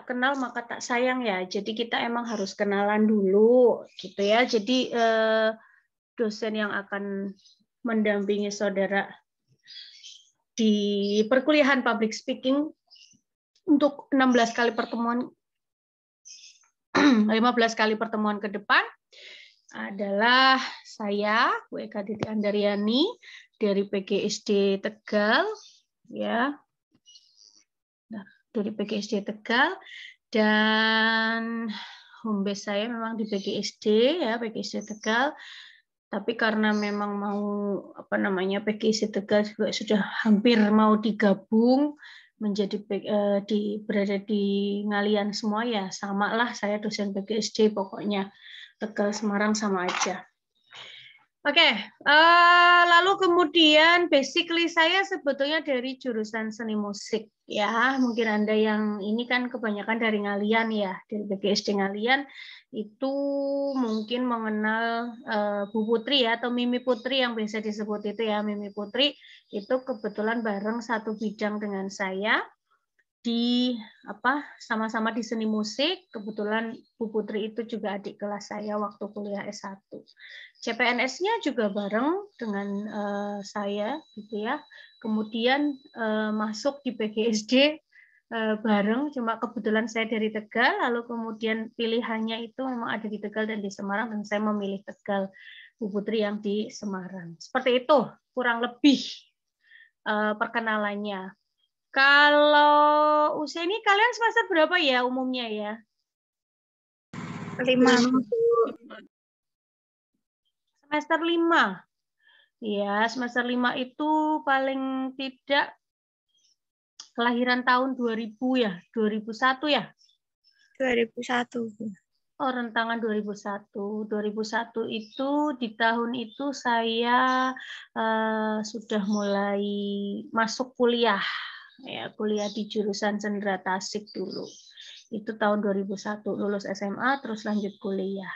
tak kenal maka tak sayang ya. Jadi kita emang harus kenalan dulu gitu ya. Jadi dosen yang akan mendampingi saudara di perkuliahan public speaking untuk 16 kali pertemuan 15 kali pertemuan ke depan adalah saya Bu Eka Titi Andaryani dari PGSD Tegal ya. Dari PGSD Tegal dan home base saya memang di PGSD ya, PGSD Tegal. Tapi karena memang mau PGSD Tegal juga sudah hampir mau digabung menjadi berada di Ngalian semua ya, sama lah saya dosen PGSD pokoknya Tegal Semarang sama aja. Oke, lalu kemudian basically saya sebetulnya dari jurusan seni musik ya. Mungkin Anda yang ini kan kebanyakan dari Ngalian ya, dari PGSD Ngalian itu mungkin mengenal Bu Putri ya atau Mimi Putri yang biasa disebut itu ya, Mimi Putri itu kebetulan bareng satu bidang dengan saya di sama-sama di seni musik. Kebetulan Bu Putri itu juga adik kelas saya waktu kuliah S1. CPNS-nya juga bareng dengan saya gitu ya. Kemudian masuk di PGSD bareng, cuma kebetulan saya dari Tegal, lalu kemudian pilihannya itu memang ada di Tegal dan di Semarang, dan saya memilih Tegal, Bu Putri yang di Semarang. Seperti itu kurang lebih perkenalannya. Kalau usia ini kalian semester berapa ya umumnya ya? 5. Semester 5. Ya, semester 5 itu paling tidak kelahiran tahun 2000 ya, 2001 ya? 2001. Oh, rentangan 2001. 2001 itu di tahun itu saya sudah mulai masuk kuliah. Ya, kuliah di jurusan Sendra Tasik dulu. Itu tahun 2001 lulus SMA terus lanjut kuliah.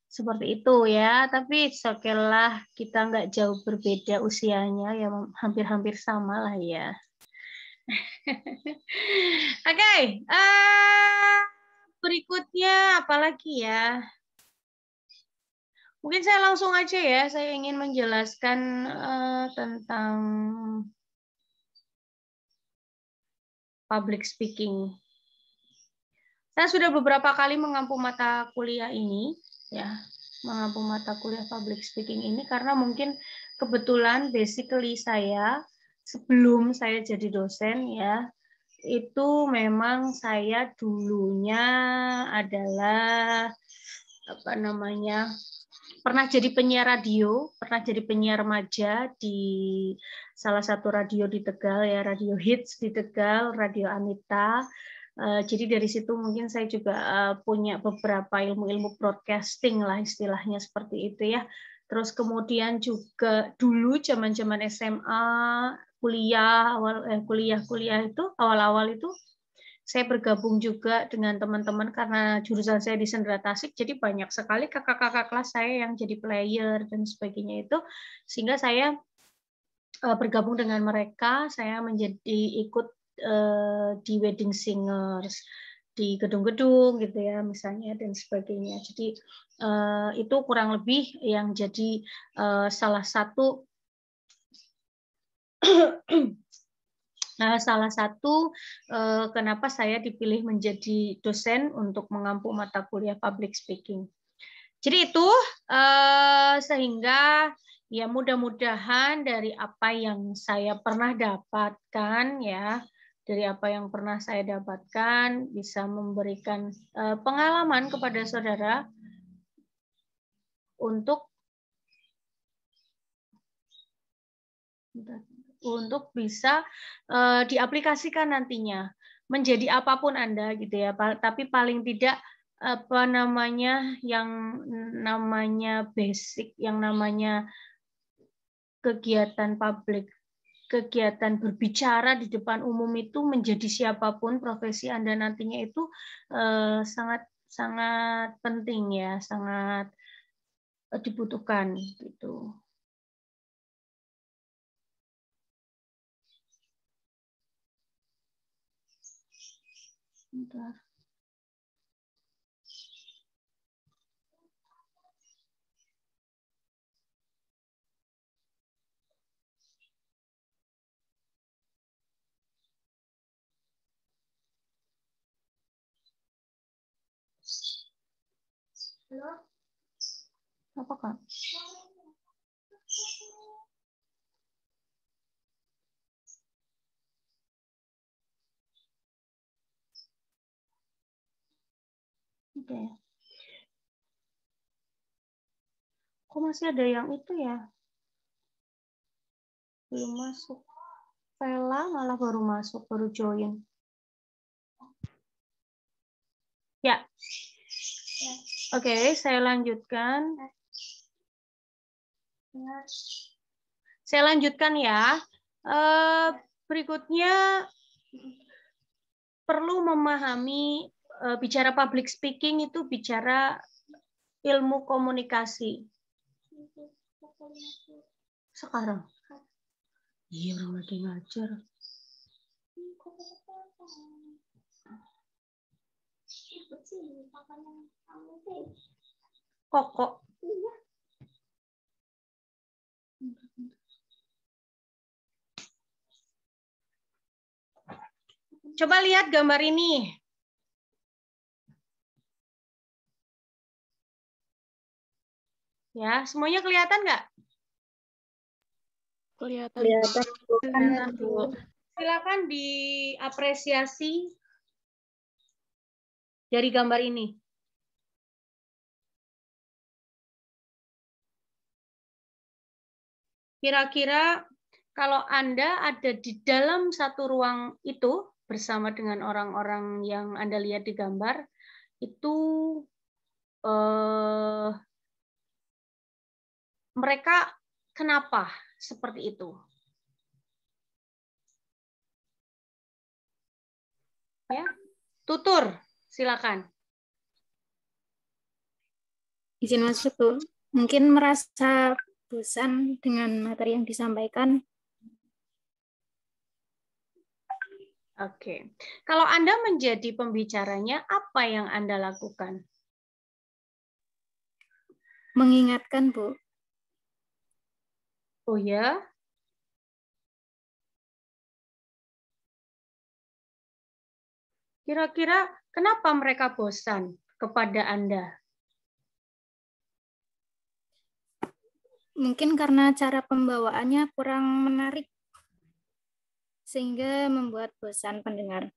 Seperti itu ya, tapi setelah kita nggak jauh berbeda usianya, ya hampir-hampir sama lah ya. Oke, berikutnya apalagi ya? Mungkin saya langsung aja ya, saya ingin menjelaskan tentang public speaking. Saya sudah beberapa kali mengampu mata kuliah ini, ya, mengampu mata kuliah public speaking ini karena mungkin kebetulan basically saya sebelum saya jadi dosen ya, itu memang saya dulunya adalah pernah jadi penyiar radio, pernah jadi penyiar remaja di salah satu radio di Tegal ya, Radio Hits di Tegal, Radio Anita. Jadi dari situ mungkin saya juga punya beberapa ilmu-ilmu broadcasting lah istilahnya seperti itu ya. Terus kemudian juga dulu zaman-zaman SMA, kuliah itu awal-awal itu saya bergabung juga dengan teman-teman karena jurusan saya di Sendra Tasik, jadi banyak sekali kakak-kakak kelas saya yang jadi player dan sebagainya itu, sehingga saya bergabung dengan mereka, saya menjadi ikut di wedding singers di gedung-gedung gitu ya misalnya dan sebagainya. Jadi itu kurang lebih yang jadi salah satu kenapa saya dipilih menjadi dosen untuk mengampu mata kuliah public speaking. Jadi itu sehingga ya mudah-mudahan dari apa yang saya pernah dapatkan ya, dari apa yang pernah saya dapatkan bisa memberikan pengalaman kepada saudara untuk bisa diaplikasikan nantinya menjadi apapun Anda gitu ya, tapi paling tidak yang namanya basic, yang namanya kegiatan publik, kegiatan berbicara di depan umum itu menjadi siapapun profesi Anda nantinya itu sangat sangat penting ya, sangat dibutuhkan gitu. Bentar. Apa Kak? Oke. Kok masih ada yang itu ya? Belum masuk. Vela malah baru masuk, baru join. Ya. Oke, saya lanjutkan. Saya lanjutkan ya. Berikutnya perlu memahami bicara public speaking itu bicara ilmu komunikasi. Sekarang. Iya, orang lagi ngajar. Kok. Coba lihat gambar ini. Ya, semuanya kelihatan nggak? Kelihatan, Bu. Silakan diapresiasi dari gambar ini. Kira-kira kalau Anda ada di dalam satu ruang itu bersama dengan orang-orang yang Anda lihat di gambar, itu mereka kenapa seperti itu? Ya, Tutur, silakan. Izin masuk, Bu. Mungkin merasa bosan dengan materi yang disampaikan. Oke. Kalau Anda menjadi pembicaranya, apa yang Anda lakukan? Mengingatkan, Bu. Oh ya? Kira-kira kenapa mereka bosan kepada Anda? Mungkin karena cara pembawaannya kurang menarik, sehingga membuat bosan pendengar.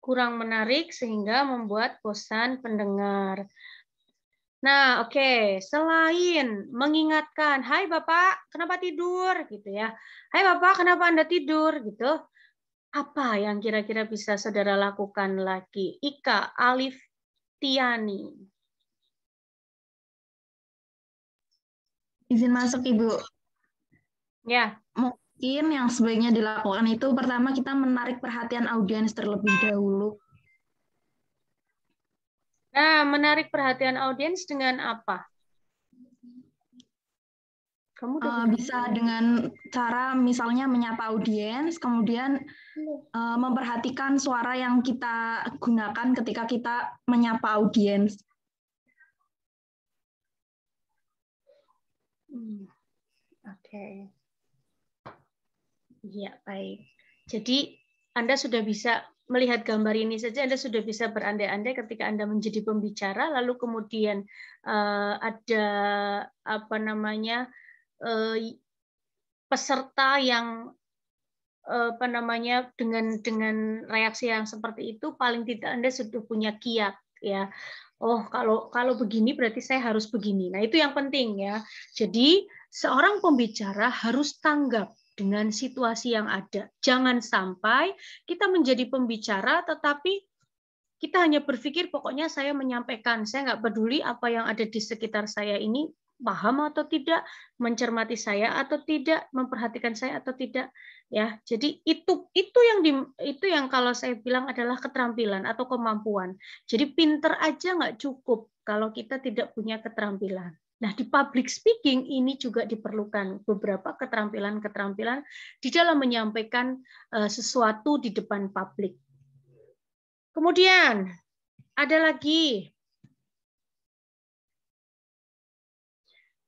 Kurang menarik sehingga membuat bosan pendengar. Nah, oke. Selain mengingatkan, "Hai Bapak, kenapa tidur?" gitu ya. "Hai Bapak, kenapa Anda tidur?" gitu. Apa yang kira-kira bisa Saudara lakukan lagi? Ika, Alif, Tiani. Izin masuk, Ibu. Ya. Mungkin yang sebaiknya dilakukan itu pertama kita menarik perhatian audiens terlebih dahulu. Nah, menarik perhatian audiens dengan apa? Kamu bisa dengan cara misalnya menyapa audiens, kemudian memperhatikan suara yang kita gunakan ketika kita menyapa audiens. Oke. Ya, baik. Jadi Anda sudah bisa melihat gambar ini saja, Anda sudah bisa berandai-andai ketika Anda menjadi pembicara, lalu kemudian ada apa namanya peserta yang apa namanya dengan reaksi yang seperti itu, paling tidak Anda sudah punya kiat ya. Oh, kalau begini berarti saya harus begini. Nah, itu yang penting ya. Jadi seorang pembicara harus tanggap dengan situasi yang ada. Jangan sampai kita menjadi pembicara tetapi kita hanya berpikir pokoknya saya menyampaikan, saya nggak peduli apa yang ada di sekitar saya ini paham atau tidak, mencermati saya atau tidak, memperhatikan saya atau tidak, ya. Jadi itu yang kalau saya bilang adalah keterampilan atau kemampuan. Jadi pinter aja nggak cukup kalau kita tidak punya keterampilan. Nah, di public speaking ini juga diperlukan beberapa keterampilan-keterampilan di dalam menyampaikan sesuatu di depan publik. Kemudian ada lagi.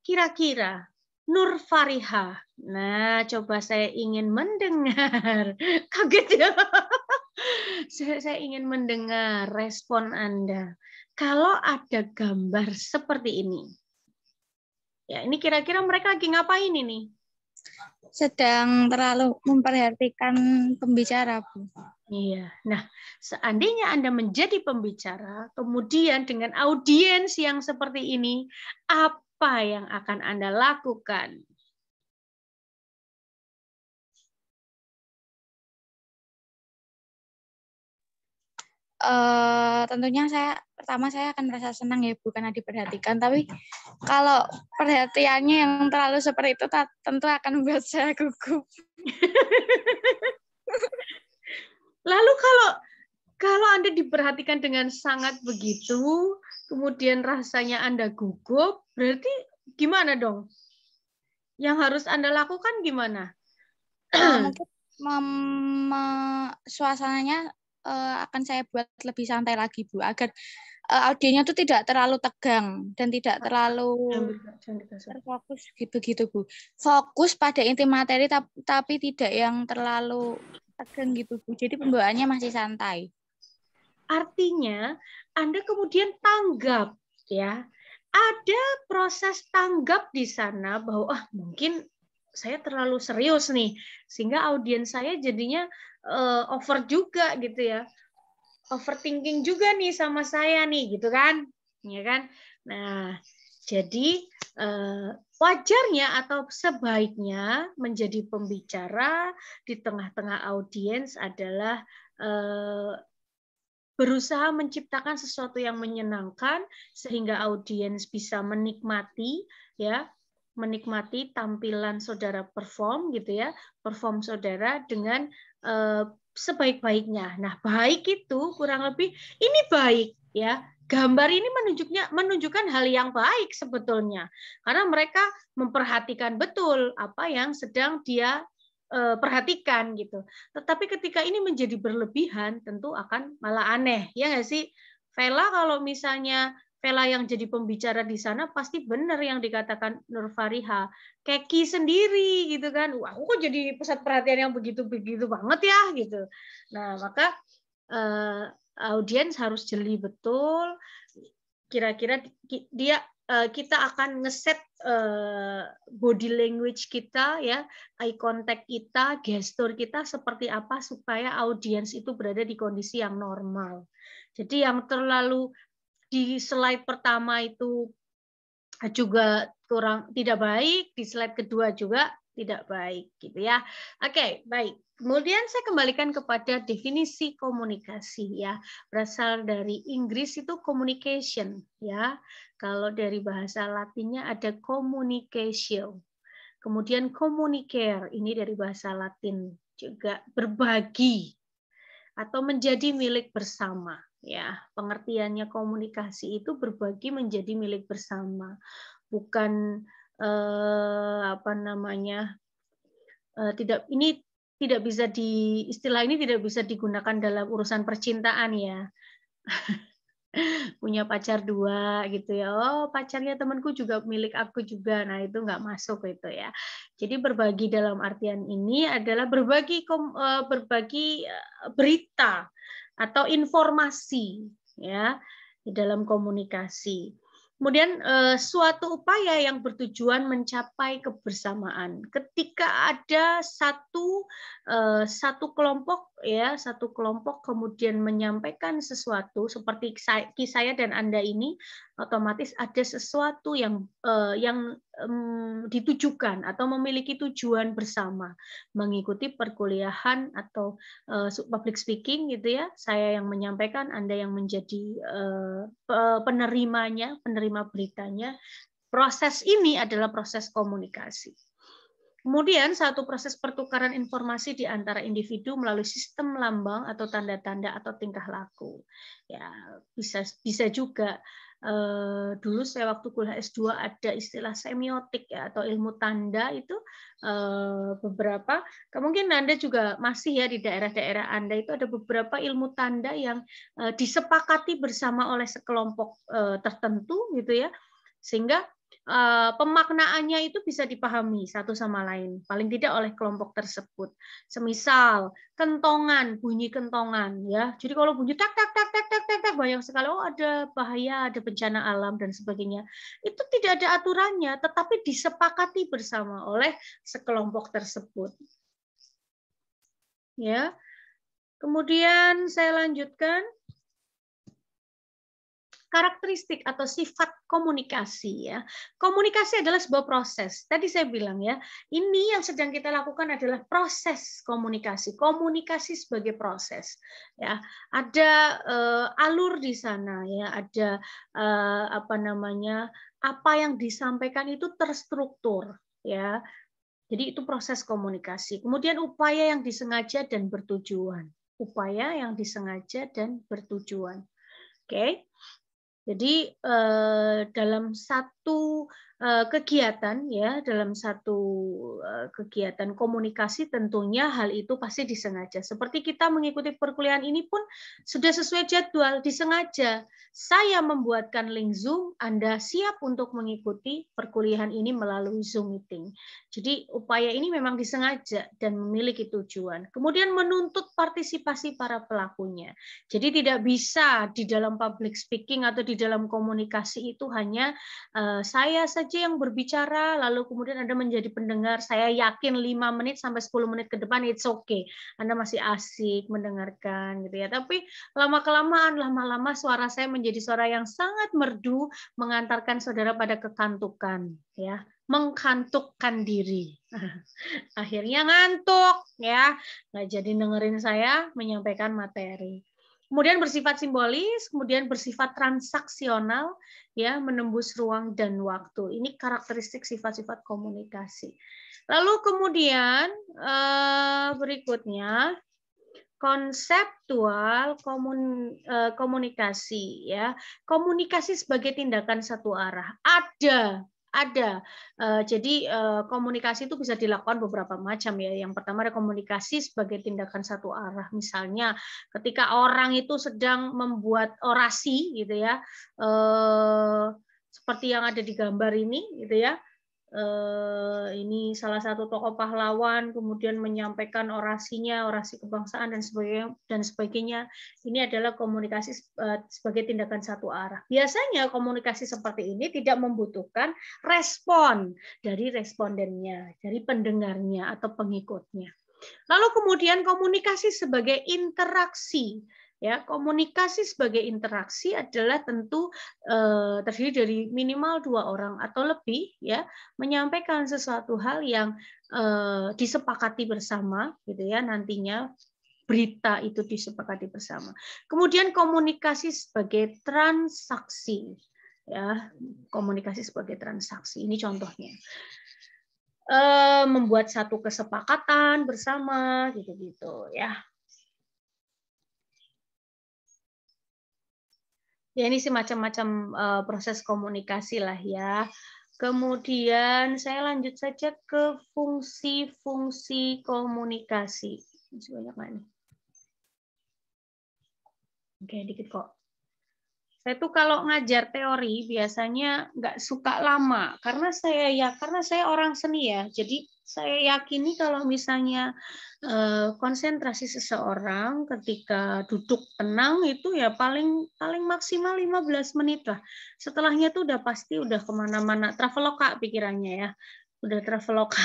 Kira-kira Nur Fariha. Nah, coba saya ingin mendengar. Kaget ya. Saya ingin mendengar respon Anda. Kalau ada gambar seperti ini. Ya, ini kira-kira mereka lagi ngapain ini? Sedang terlalu memperhatikan pembicara, Bu. Iya. Nah, seandainya Anda menjadi pembicara, kemudian dengan audiens yang seperti ini, apa yang akan Anda lakukan? Tentunya pertama saya akan merasa senang ya, Bu, karena diperhatikan. Tapi kalau perhatiannya yang terlalu seperti itu tentu akan membuat saya gugup. Lalu kalau Anda diperhatikan dengan sangat begitu, kemudian rasanya Anda gugup, berarti gimana dong? Yang harus Anda lakukan gimana? Mungkin suasananya akan saya buat lebih santai lagi, Bu, agar audiennya itu tidak terlalu tegang dan tidak terlalu terfokus gitu, Bu. Fokus pada inti materi tapi tidak yang terlalu tegang gitu, Bu. Jadi pembawaannya masih santai. Artinya Anda kemudian tanggap, ya. Ada proses tanggap di sana bahwa mungkin saya terlalu serius nih, sehingga audiens saya jadinya over juga gitu ya, overthinking juga nih sama saya nih, gitu kan, ya kan. Nah, jadi wajarnya atau sebaiknya menjadi pembicara di tengah-tengah audiens adalah berusaha menciptakan sesuatu yang menyenangkan sehingga audiens bisa menikmati, ya, menikmati tampilan saudara perform gitu ya, perform saudara dengan sebaik-baiknya. Nah, baik itu kurang lebih ini baik ya. Gambar ini menunjukkan hal yang baik sebetulnya. Karena mereka memperhatikan betul apa yang sedang dia perhatikan gitu. Tetapi ketika ini menjadi berlebihan, tentu akan malah aneh, ya nggak sih? Vela kalau misalnya Vela yang jadi pembicara di sana pasti benar yang dikatakan Nur Fariha. Keki sendiri gitu kan. Wah, aku kok jadi pusat perhatian yang begitu-begitu banget ya gitu. Nah, maka audiens harus jeli betul. Kira-kira kita akan ngeset body language kita, ya, eye contact kita, gestur kita seperti apa supaya audiens itu berada di kondisi yang normal. Jadi yang terlalu di slide pertama itu juga tidak baik, di slide kedua juga tidak baik, gitu ya. Oke, baik. Kemudian saya kembalikan kepada definisi komunikasi, ya, berasal dari Inggris itu communication, ya. Kalau dari bahasa Latinnya ada communication, kemudian communicare, ini dari bahasa Latin juga berbagi atau menjadi milik bersama, ya. Pengertiannya komunikasi itu berbagi menjadi milik bersama, bukan istilah ini tidak bisa digunakan dalam urusan percintaan, ya. Punya pacar 2 gitu ya. Oh, pacarnya temanku juga milik aku juga. Nah, itu nggak masuk itu ya. Jadi berbagi dalam artian ini adalah berbagi berita atau informasi, ya, di dalam komunikasi. Kemudian suatu upaya yang bertujuan mencapai kebersamaan. Ketika ada satu kelompok, ya, satu kelompok kemudian menyampaikan sesuatu seperti saya dan Anda ini, otomatis ada sesuatu yang ditujukan atau memiliki tujuan bersama, mengikuti perkuliahan atau public speaking gitu ya. Saya yang menyampaikan, Anda yang menjadi penerima beritanya, Proses ini adalah proses komunikasi. Kemudian satu proses pertukaran informasi di antara individu melalui sistem lambang atau tanda-tanda atau tingkah laku. Ya, bisa juga dulu saya waktu kuliah S2 ada istilah semiotik ya, atau ilmu tanda itu beberapa, mungkin Anda juga masih ya di daerah-daerah Anda itu ada beberapa ilmu tanda yang disepakati bersama oleh sekelompok tertentu gitu ya, sehingga pemaknaannya itu bisa dipahami satu sama lain, paling tidak oleh kelompok tersebut. Semisal kentongan, bunyi kentongan ya. Jadi kalau bunyi tak tak tak tak tak tak, tak banyak sekali, oh ada bahaya, ada bencana alam dan sebagainya. Itu tidak ada aturannya, tetapi disepakati bersama oleh sekelompok tersebut. Ya. Kemudian saya lanjutkan. Karakteristik atau sifat komunikasi ya. Komunikasi adalah sebuah proses. Tadi saya bilang ya, ini yang sedang kita lakukan adalah proses komunikasi. Komunikasi sebagai proses. Ya, ada alur di sana ya, ada apa yang disampaikan itu terstruktur ya. Jadi itu proses komunikasi. Kemudian upaya yang disengaja dan bertujuan. Upaya yang disengaja dan bertujuan. Oke. Jadi dalam satu kegiatan ya, dalam satu kegiatan komunikasi tentunya hal itu pasti disengaja. Seperti kita mengikuti perkuliahan ini pun sudah sesuai jadwal, disengaja. Saya membuatkan link Zoom, Anda siap untuk mengikuti perkuliahan ini melalui Zoom meeting. Jadi upaya ini memang disengaja dan memiliki tujuan. Kemudian menuntut partisipasi para pelakunya. Jadi tidak bisa di dalam public speaking atau di dalam komunikasi itu hanya saya saja yang berbicara, lalu kemudian Anda menjadi pendengar. Saya yakin 5 menit sampai 10 menit ke depan it's okay. Anda masih asik mendengarkan gitu ya. Tapi lama-kelamaan, lama-lama suara saya menjadi suara yang sangat merdu, mengantarkan saudara pada kekantukan ya, mengkantukkan diri. Akhirnya ngantuk ya, nggak jadi dengerin saya menyampaikan materi. Kemudian bersifat simbolis, kemudian bersifat transaksional, ya, menembus ruang dan waktu. Ini karakteristik sifat-sifat komunikasi. Lalu kemudian berikutnya konseptual komunikasi, ya, komunikasi sebagai tindakan satu arah. Ada. Jadi komunikasi itu bisa dilakukan beberapa macam ya. Yang pertama ada komunikasi sebagai tindakan satu arah. Misalnya ketika orang itu sedang membuat orasi gitu ya. Seperti yang ada di gambar ini gitu ya. Ini salah satu tokoh pahlawan kemudian menyampaikan orasinya, orasi kebangsaan dan sebagainya. Ini adalah komunikasi sebagai tindakan satu arah. Biasanya komunikasi seperti ini tidak membutuhkan respon dari respondennya, dari pendengarnya atau pengikutnya. Lalu kemudian komunikasi sebagai interaksi. Ya, komunikasi sebagai interaksi adalah tentu terdiri dari minimal 2 orang atau lebih, ya, menyampaikan sesuatu hal yang disepakati bersama, gitu ya, nantinya berita itu disepakati bersama. Kemudian komunikasi sebagai transaksi, ya, komunikasi sebagai transaksi. Ini contohnya. Membuat satu kesepakatan bersama, gitu-gitu, ya. Ya, ini sih macam-macam proses komunikasi lah ya. Kemudian saya lanjut saja ke fungsi-fungsi komunikasi. Masih banyak nggak nih? Oke, dikit kok. Saya tuh kalau ngajar teori biasanya nggak suka lama karena saya orang seni ya. Jadi saya yakini kalau misalnya konsentrasi seseorang ketika duduk tenang itu ya paling maksimal 15 menit lah. Setelahnya tuh udah pasti udah kemana-mana, traveloka pikirannya ya. Udah traveloka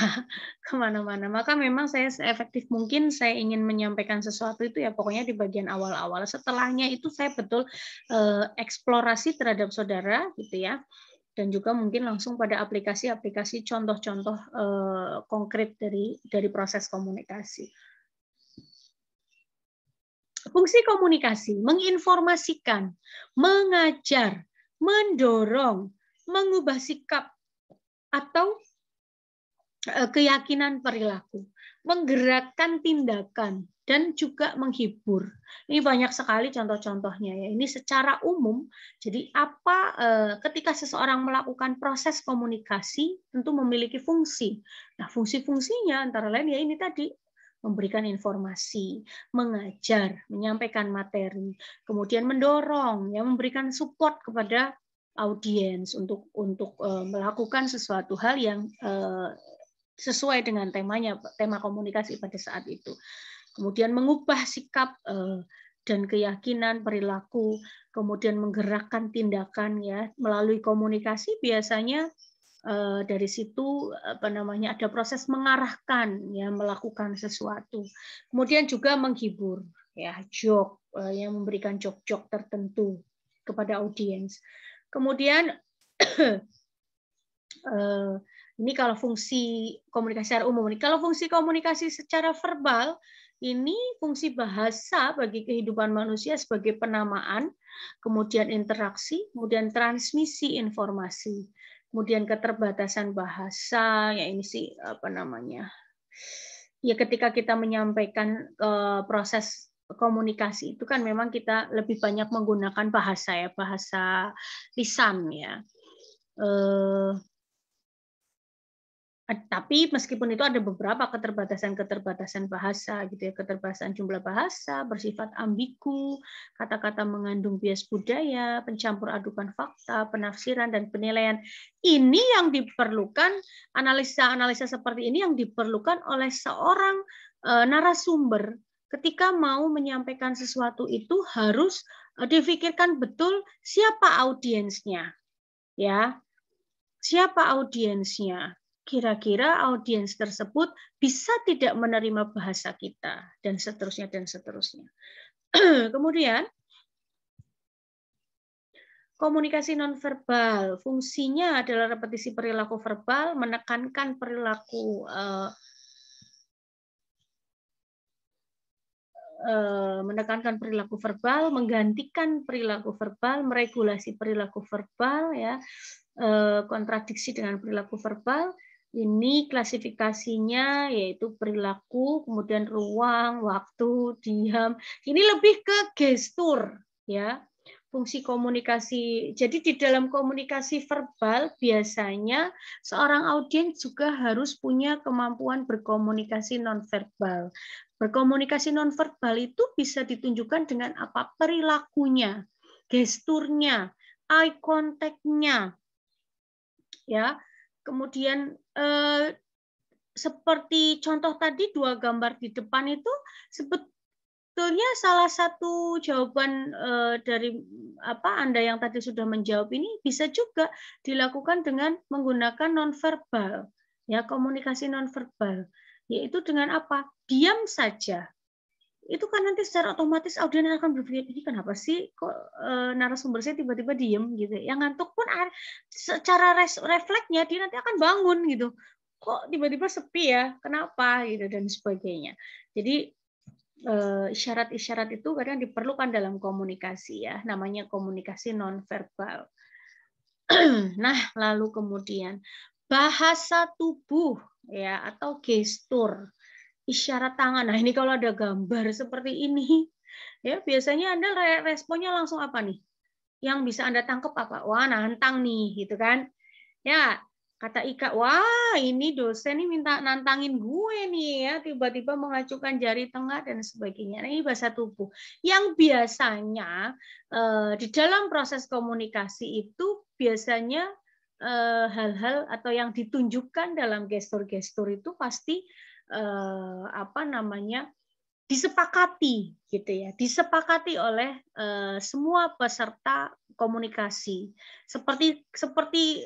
kemana-mana. Maka memang saya seefektif mungkin saya ingin menyampaikan sesuatu itu ya pokoknya di bagian awal-awal. Setelahnya itu saya betul eksplorasi terhadap saudara gitu ya. Dan juga mungkin langsung pada aplikasi-aplikasi contoh-contoh konkret dari proses komunikasi. Fungsi komunikasi menginformasikan, mengajar, mendorong, mengubah sikap, atau keyakinan perilaku, menggerakkan tindakan, dan juga menghibur. Ini banyak sekali contoh-contohnya ya. Ini secara umum. Jadi ketika seseorang melakukan proses komunikasi tentu memiliki fungsi. Nah, fungsi-fungsinya antara lain ya ini tadi, memberikan informasi, mengajar, menyampaikan materi, kemudian mendorong, ya memberikan support kepada audiens untuk melakukan sesuatu hal yang sesuai dengan temanya, tema komunikasi pada saat itu. Kemudian mengubah sikap dan keyakinan perilaku, kemudian menggerakkan tindakan ya melalui komunikasi biasanya dari situ ada proses mengarahkan ya melakukan sesuatu. Kemudian juga menghibur ya, joke yang memberikan joke-joke tertentu kepada audiens. Kemudian ini kalau fungsi komunikasi secara umum. Kalau fungsi komunikasi secara verbal, ini fungsi bahasa bagi kehidupan manusia sebagai penamaan, kemudian interaksi, kemudian transmisi informasi, kemudian keterbatasan bahasa. Ya ini sih ya ketika kita menyampaikan proses komunikasi itu kan memang kita lebih banyak menggunakan bahasa ya, bahasa lisan ya. Tapi meskipun itu ada beberapa keterbatasan bahasa gitu ya, keterbatasan jumlah bahasa, bersifat ambigu, kata-kata mengandung bias budaya, pencampur adukan fakta, penafsiran dan penilaian. Ini yang diperlukan, analisa seperti ini yang diperlukan oleh seorang narasumber ketika mau menyampaikan sesuatu itu harus difikirkan betul siapa audiensnya. Ya. Siapa audiensnya? Kira-kira audiens tersebut bisa tidak menerima bahasa kita, dan seterusnya, dan seterusnya. Kemudian, komunikasi nonverbal. Fungsinya adalah repetisi perilaku verbal, menekankan perilaku verbal, menggantikan perilaku verbal, meregulasi perilaku verbal, ya, kontradiksi dengan perilaku verbal. Ini klasifikasinya yaitu perilaku, kemudian ruang, waktu, diam. Ini lebih ke gestur, ya. Fungsi komunikasi. Jadi di dalam komunikasi verbal biasanya seorang audiens juga harus punya kemampuan berkomunikasi nonverbal. Berkomunikasi nonverbal itu bisa ditunjukkan dengan apa? Perilakunya, gesturnya, eye contact-nya. Ya. Kemudian seperti contoh tadi 2 gambar di depan itu sebetulnya salah satu jawaban dari Anda yang tadi sudah menjawab ini bisa juga dilakukan dengan menggunakan nonverbal, ya, komunikasi nonverbal, yaitu dengan apa? Diam saja. Itu kan nanti secara otomatis audiens akan berpikir, ini kenapa sih kok narasumber saya tiba-tiba diem gitu. Yang ngantuk pun secara refleksnya dia nanti akan bangun gitu. Kok tiba-tiba sepi ya? Kenapa gitu dan sebagainya. Jadi isyarat-isyarat itu kadang diperlukan dalam komunikasi ya, namanya komunikasi nonverbal. Nah, lalu kemudian bahasa tubuh ya atau gestur. Isyarat tangan. Nah, ini kalau ada gambar seperti ini, ya biasanya Anda responnya langsung apa nih? Yang bisa Anda tangkap apa? Wah, nantang nih, gitu kan? Ya, kata Ika, wah ini dosen nih minta nantangin gue nih ya, tiba-tiba mengacungkan jari tengah dan sebagainya. Nah, ini bahasa tubuh. Yang biasanya di dalam proses komunikasi itu biasanya hal-hal atau yang ditunjukkan dalam gestur-gestur itu pasti disepakati gitu ya, disepakati oleh semua peserta komunikasi. Seperti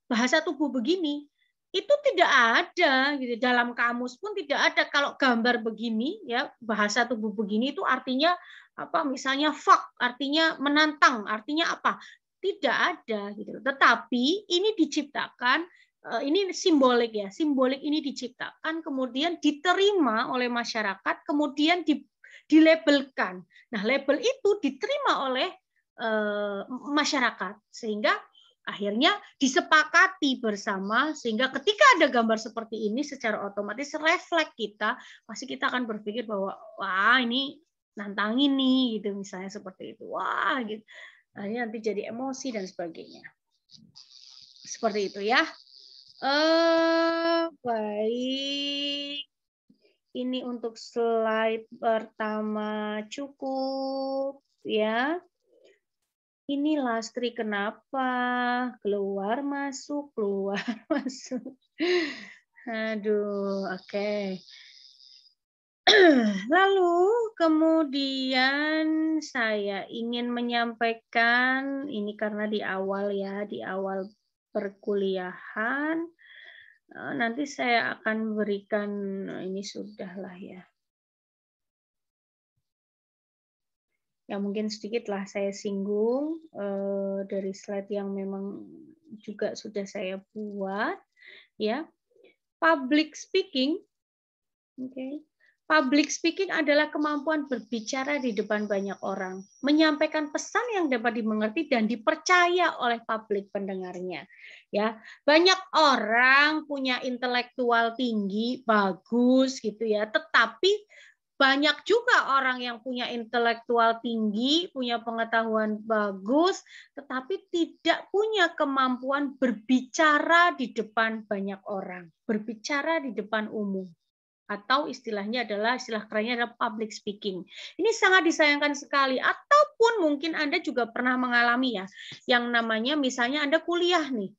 bahasa tubuh begini itu tidak ada gitu, dalam kamus pun tidak ada. Kalau gambar begini ya, bahasa tubuh begini itu artinya apa? Misalnya fuck, artinya menantang, artinya apa? Tidak ada gitu. Tetapi ini diciptakan, ini simbolik ya, simbolik ini diciptakan kemudian diterima oleh masyarakat, kemudian dilabelkan. Nah, label itu diterima oleh masyarakat sehingga Akhirnya disepakati bersama sehingga ketika ada gambar seperti ini secara otomatis refleks kita, pasti kita akan berpikir bahwa wah ini nantangin nih gitu misalnya seperti itu. Wah gitu. Akhirnya nanti jadi emosi dan sebagainya. Seperti itu ya. Baik. Ini untuk slide pertama cukup ya. Ini Lastri kenapa? Keluar masuk, keluar masuk. Aduh, oke. Lalu kemudian saya ingin menyampaikan, ini karena di awal ya, di awal perkuliahan, nanti saya akan berikan, ini sudahlah ya. Ya mungkin sedikitlah saya singgung dari slide yang memang juga sudah saya buat ya. Public speaking, okay. Public speaking adalah kemampuan berbicara di depan banyak orang, menyampaikan pesan yang dapat dimengerti dan dipercaya oleh publik pendengarnya. Ya, banyak orang punya intelektual tinggi, bagus gitu ya, tetapi banyak juga orang yang punya intelektual tinggi, punya pengetahuan bagus, tetapi tidak punya kemampuan berbicara di depan banyak orang, berbicara di depan umum. Atau istilahnya adalah, istilah kerennya adalah public speaking. Ini sangat disayangkan sekali. Ataupun mungkin Anda juga pernah mengalami ya, yang namanya misalnya Anda kuliah nih.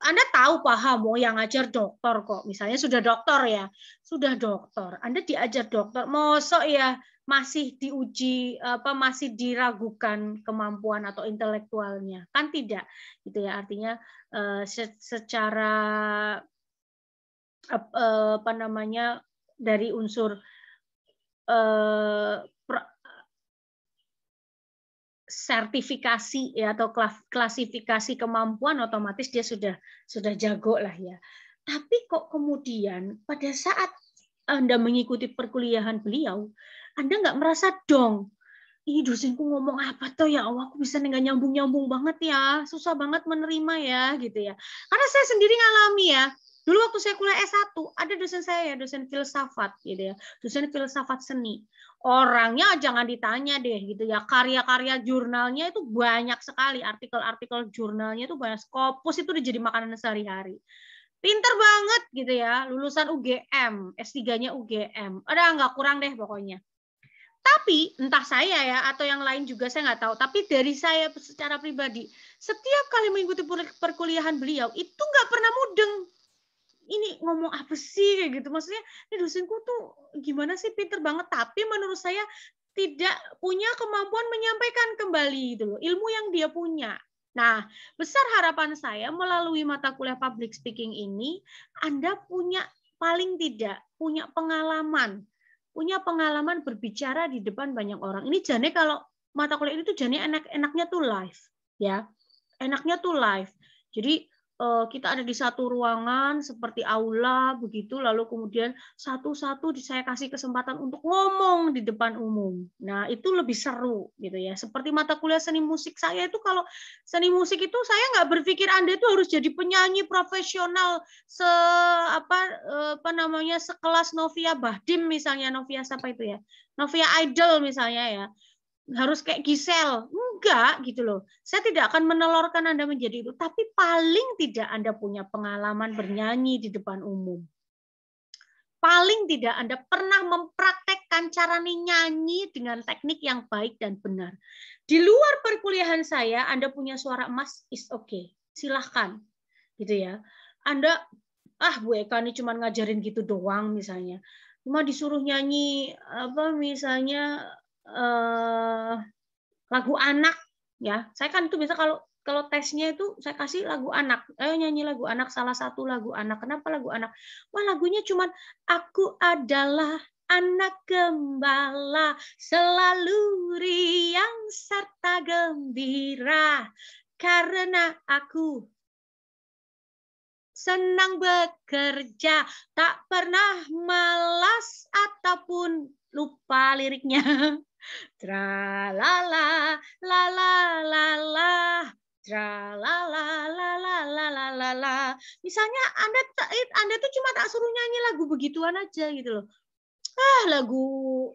Anda tahu, paham, oh yang ngajar dokter kok. Misalnya sudah dokter ya, sudah dokter. Anda diajar dokter, mosok ya masih diuji masih diragukan kemampuan atau intelektualnya, kan tidak, gitu ya. Artinya secara dari unsur sertifikasi ya atau klasifikasi kemampuan otomatis dia sudah jago lah ya. Tapi kok kemudian pada saat Anda mengikuti perkuliahan beliau, Anda nggak merasa dong, ih dosenku ngomong apa tuh ya Allah, aku bisa nggak nyambung banget ya, susah banget menerima ya gitu ya. Karena saya sendiri ngalami ya. Dulu waktu saya kuliah S1, ada dosen saya, dosen filsafat gitu ya, dosen filsafat seni. Orangnya jangan ditanya deh gitu ya, karya-karya jurnalnya itu banyak sekali, artikel-artikel jurnalnya itu banyak, Scopus itu udah jadi makanan sehari-hari. Pinter banget gitu ya, lulusan UGM, S3-nya UGM. Ada nggak kurang deh pokoknya. Tapi entah saya ya atau yang lain juga saya nggak tahu. Tapi dari saya secara pribadi, setiap kali mengikuti perkuliahan beliau itu nggak pernah mudeng. Ini ngomong apa sih kayak gitu, maksudnya ini dosenku tuh gimana sih, pinter banget, tapi menurut saya tidak punya kemampuan menyampaikan kembali gitu loh ilmu yang dia punya. Nah, besar harapan saya melalui mata kuliah public speaking ini, Anda paling tidak punya pengalaman berbicara di depan banyak orang. Ini jane kalau mata kuliah ini tuh jane enaknya tuh live ya, enaknya tuh live. Jadi kita ada di satu ruangan seperti aula begitu, lalu kemudian satu-satu saya kasih kesempatan untuk ngomong di depan umum. Nah itu lebih seru gitu ya. Seperti mata kuliah seni musik saya itu, kalau seni musik itu saya nggak berpikir Anda itu harus jadi penyanyi profesional sekelas Novia Bahdim misalnya, Novia siapa itu ya, Novia Idol misalnya ya, harus kayak Giselle. Enggak gitu loh. Saya tidak akan menelorkan Anda menjadi itu, tapi paling tidak Anda punya pengalaman bernyanyi di depan umum. Paling tidak Anda pernah mempraktekkan cara nyanyi dengan teknik yang baik dan benar. Di luar perkuliahan saya, Anda punya suara emas, is okay. Silahkan. Gitu ya. Anda, Bu Eka ini cuma ngajarin gitu doang misalnya. Cuma disuruh nyanyi misalnya lagu anak ya, saya kan itu biasa kalau tesnya itu saya kasih lagu anak, ayo nyanyi lagu anak, salah satu lagu anak. Kenapa lagu anak? Wah lagunya cuman aku adalah anak gembala, selalu riang serta gembira, karena aku senang bekerja, tak pernah malas ataupun lupa liriknya. Tra la la la la la la, Tra la la la la la la la la. Misalnya Anda tuh cuma tak suruh nyanyi lagu begituan aja gitu loh. Lagu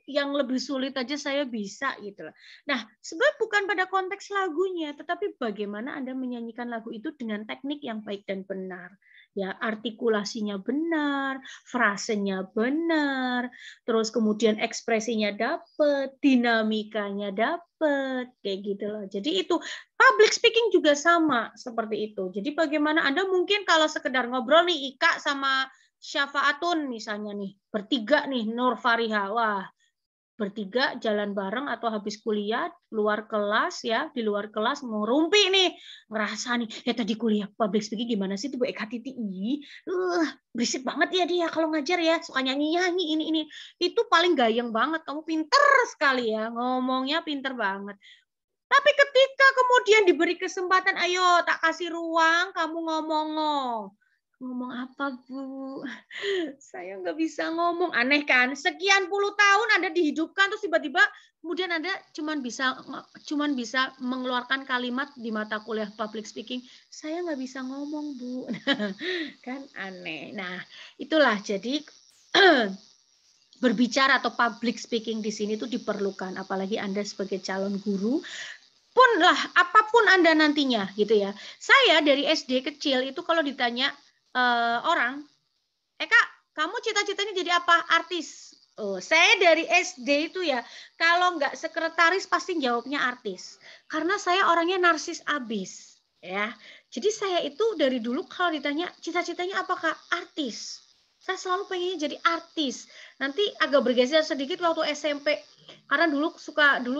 yang lebih sulit aja saya bisa gitu loh. Nah, sebenarnya bukan pada konteks lagunya, tetapi bagaimana Anda menyanyikan lagu itu dengan teknik yang baik dan benar. Ya, artikulasinya benar, frasenya benar, terus kemudian ekspresinya dapet, dinamikanya dapet, kayak gitu loh. Jadi itu public speaking juga sama seperti itu. Jadi bagaimana Anda mungkin kalau sekedar ngobrol nih Ika sama Syafaatun misalnya nih, bertiga nih Nur Fariha, wah bertiga jalan bareng atau habis kuliah luar kelas ya, di luar kelas mau rumpi nih, ngerasa nih, tadi kuliah public speaking gimana sih tuh Bu Eka Titi, berisik banget ya dia kalau ngajar ya, suka nyanyi-nyanyi ini, itu paling gayeng banget, kamu pinter sekali ya, ngomongnya pinter banget. Tapi ketika kemudian diberi kesempatan, ayo tak kasih ruang, kamu ngomong apa Bu? Saya nggak bisa ngomong. Aneh kan? Sekian puluh tahun Anda dihidupkan terus tiba-tiba kemudian Anda cuman bisa mengeluarkan kalimat di mata kuliah public speaking. Saya nggak bisa ngomong Bu. Kan aneh. Nah itulah jadi berbicara atau public speaking di sini tuh diperlukan. Apalagi Anda sebagai calon guru. Pun lah apapun Anda nantinya gitu ya. Saya dari SD kecil itu kalau ditanya orang, Kak, kamu cita-citanya jadi apa? Artis. Oh, saya dari SD itu ya, kalau nggak sekretaris pasti jawabnya artis. Karena saya orangnya narsis abis, ya. Jadi saya itu dari dulu kalau ditanya cita-citanya apa Kak? Artis. Saya selalu pengennya jadi artis. Nanti agak bergeser sedikit waktu SMP. Karena dulu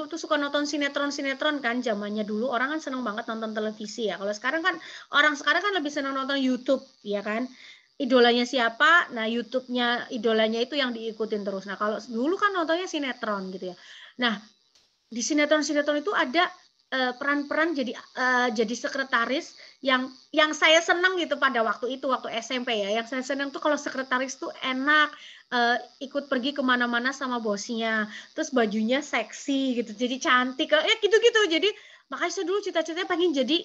tuh suka nonton sinetron kan, zamannya dulu orang kan seneng banget nonton televisi ya. Kalau sekarang kan orang sekarang kan lebih seneng nonton YouTube, ya kan? Idolanya siapa, nah YouTube-nya idolanya itu yang diikutin terus. Nah kalau dulu kan nontonnya sinetron gitu ya. Nah di sinetron-sinetron itu ada peran-peran jadi sekretaris yang saya senang gitu pada waktu itu waktu SMP ya. Yang saya senang tuh kalau sekretaris tuh enak, ikut pergi kemana-mana sama bosnya, terus bajunya seksi gitu, jadi cantik, ya gitu-gitu. Jadi makanya saya dulu cita-citanya pengen jadi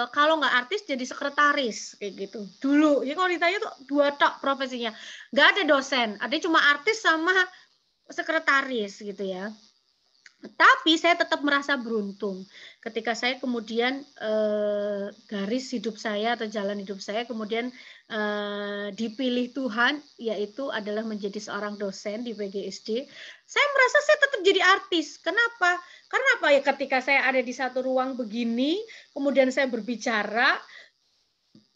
kalau nggak artis jadi sekretaris kayak gitu dulu. Jadi kalau ditanya tuh dua tok profesinya, nggak ada dosen, ada cuma artis sama sekretaris gitu ya. Tapi saya tetap merasa beruntung ketika saya kemudian garis hidup saya atau jalan hidup saya kemudian dipilih Tuhan, yaitu adalah menjadi seorang dosen di PGSD. Saya merasa saya tetap jadi artis. Kenapa? Karena apa ya, ketika saya ada di satu ruang begini, kemudian saya berbicara,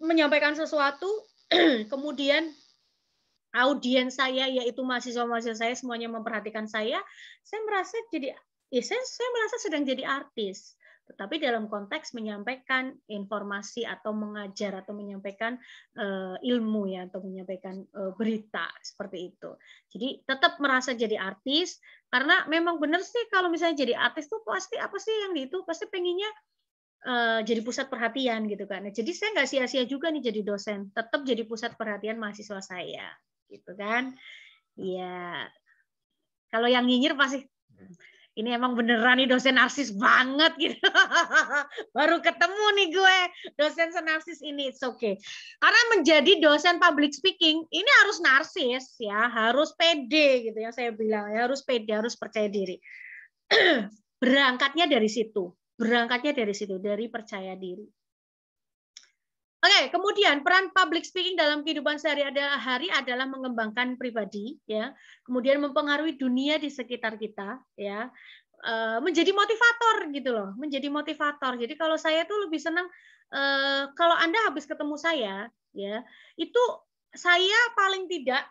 menyampaikan sesuatu, kemudian audiens saya yaitu mahasiswa-mahasiswa saya semuanya memperhatikan saya merasa jadi saya merasa sedang jadi artis, tetapi dalam konteks menyampaikan informasi atau mengajar atau menyampaikan ilmu ya, atau menyampaikan berita seperti itu. Jadi tetap merasa jadi artis karena memang benar sih kalau misalnya jadi artis tuh pasti apa sih yang itu pasti pengennya jadi pusat perhatian gitu kan. Jadi saya nggak sia-sia juga nih jadi dosen, tetap jadi pusat perhatian mahasiswa saya. Gitu kan. Iya. Kalau yang nyinyir pasti ini emang beneran nih dosen narsis banget gitu. Baru ketemu nih gue dosen senarsis ini. It's okay. Karena menjadi dosen public speaking ini harus narsis ya, harus pede gitu ya saya bilang ya, harus pede, harus percaya diri. Berangkatnya dari situ. Dari percaya diri. Oke, kemudian peran public speaking dalam kehidupan sehari-hari adalah mengembangkan pribadi, ya, kemudian mempengaruhi dunia di sekitar kita, ya, menjadi motivator gitu loh, menjadi motivator. Jadi kalau saya tuh lebih senang kalau Anda habis ketemu saya, ya, itu saya paling tidak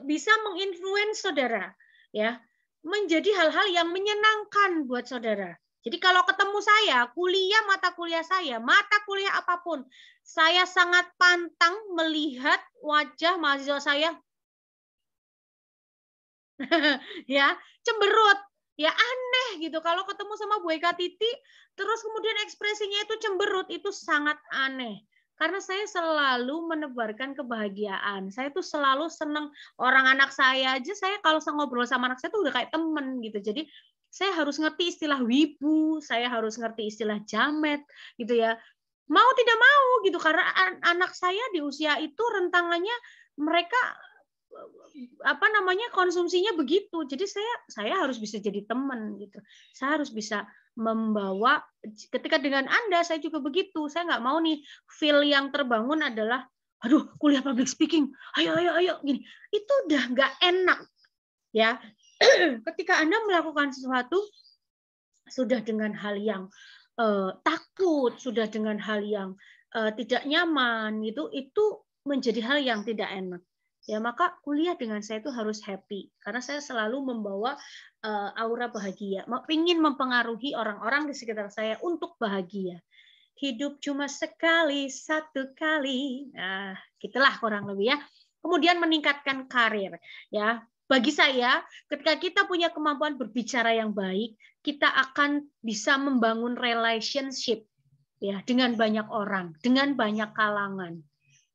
bisa menginfluence saudara, ya, menjadi hal-hal yang menyenangkan buat saudara. Jadi kalau ketemu saya, mata kuliah apapun, saya sangat pantang melihat wajah mahasiswa saya ya cemberut, ya aneh gitu. Kalau ketemu sama Bu Eka Titi, terus kemudian ekspresinya itu cemberut, itu sangat aneh. Karena saya selalu menebarkan kebahagiaan. Saya tuh selalu senang orang anak saya aja. Saya kalau ngobrol sama anak saya tuh udah kayak temen gitu. Jadi saya harus ngerti istilah wibu, saya harus ngerti istilah jamet, gitu ya. Mau tidak mau gitu, karena anak saya di usia itu rentangannya mereka konsumsinya begitu. Jadi saya harus bisa jadi teman gitu. Saya harus bisa membawa, ketika dengan Anda saya juga begitu. Saya nggak mau nih feel yang terbangun adalah aduh kuliah public speaking, ayo gini. Itu udah nggak enak ya. Ketika Anda melakukan sesuatu sudah dengan hal yang takut, sudah dengan hal yang tidak nyaman, itu menjadi hal yang tidak enak. Ya, maka kuliah dengan saya itu harus happy karena saya selalu membawa aura bahagia, ingin mempengaruhi orang-orang di sekitar saya untuk bahagia. Hidup cuma sekali, satu kali. Nah, gitulah kurang lebih ya. Kemudian meningkatkan karir ya. Bagi saya, ketika kita punya kemampuan berbicara yang baik, kita akan bisa membangun relationship ya dengan banyak orang, dengan banyak kalangan.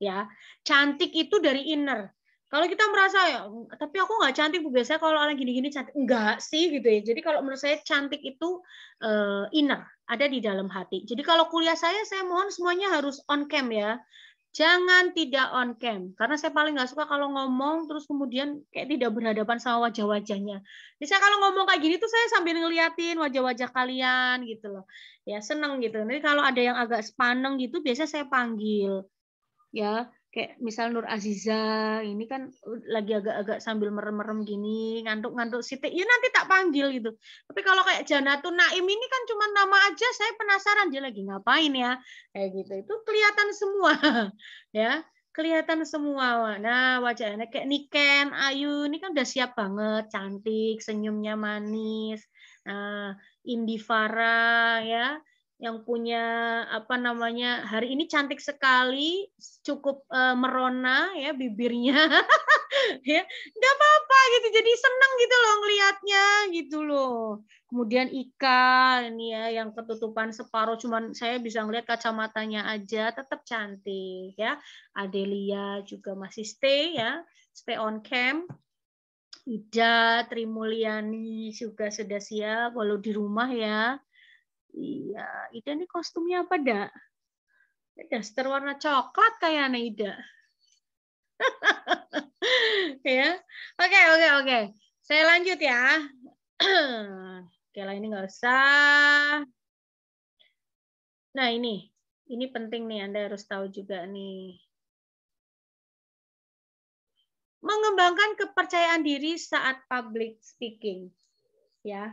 Ya, cantik itu dari inner. Kalau kita merasa ya, tapi aku nggak cantik Bu, biasanya kalau orang gini-gini cantik, enggak sih gitu ya. Jadi kalau menurut saya cantik itu inner, ada di dalam hati. Jadi kalau kuliah saya mohon semuanya harus on cam ya. Jangan tidak on cam, karena saya paling nggak suka kalau ngomong terus kemudian kayak tidak berhadapan sama wajah-wajahnya. Jadi saya kalau ngomong kayak gini tuh saya sambil ngeliatin wajah-wajah kalian gitu loh. Ya seneng gitu. Nanti kalau ada yang agak sepaneng gitu, biasanya saya panggil. Ya, kayak misal Nur Aziza ini kan lagi agak-agak sambil merem-merem gini, ngantuk-ngantuk sitik, ya nanti tak panggil gitu. Tapi kalau kayak Janatun Naim ini kan cuma nama aja, saya penasaran dia lagi ngapain ya, kayak gitu. Itu kelihatan semua, ya, kelihatan semua. Nah, wajahnya kayak Niken, Ayu ini kan udah siap banget, cantik, senyumnya manis. Nah, Indi Farah ya, yang punya hari ini cantik sekali, cukup merona ya bibirnya. Ya, nggak apa-apa gitu, jadi seneng gitu loh ngelihatnya gitu loh. Kemudian Ika ini ya yang ketutupan separuh, cuman saya bisa ngelihat kacamatanya aja tetap cantik ya. Adelia juga masih stay on cam. Ida Trimulyani juga sudah siap walau di rumah ya. Iya, Ida ini kostumnya apa, Dak? Daster warna coklat kayaknya Ida. Ya. Oke. Saya lanjut ya. Oke lah, ini nggak usah. Nah, ini penting nih, Anda harus tahu juga nih. Mengembangkan kepercayaan diri saat public speaking. Ya.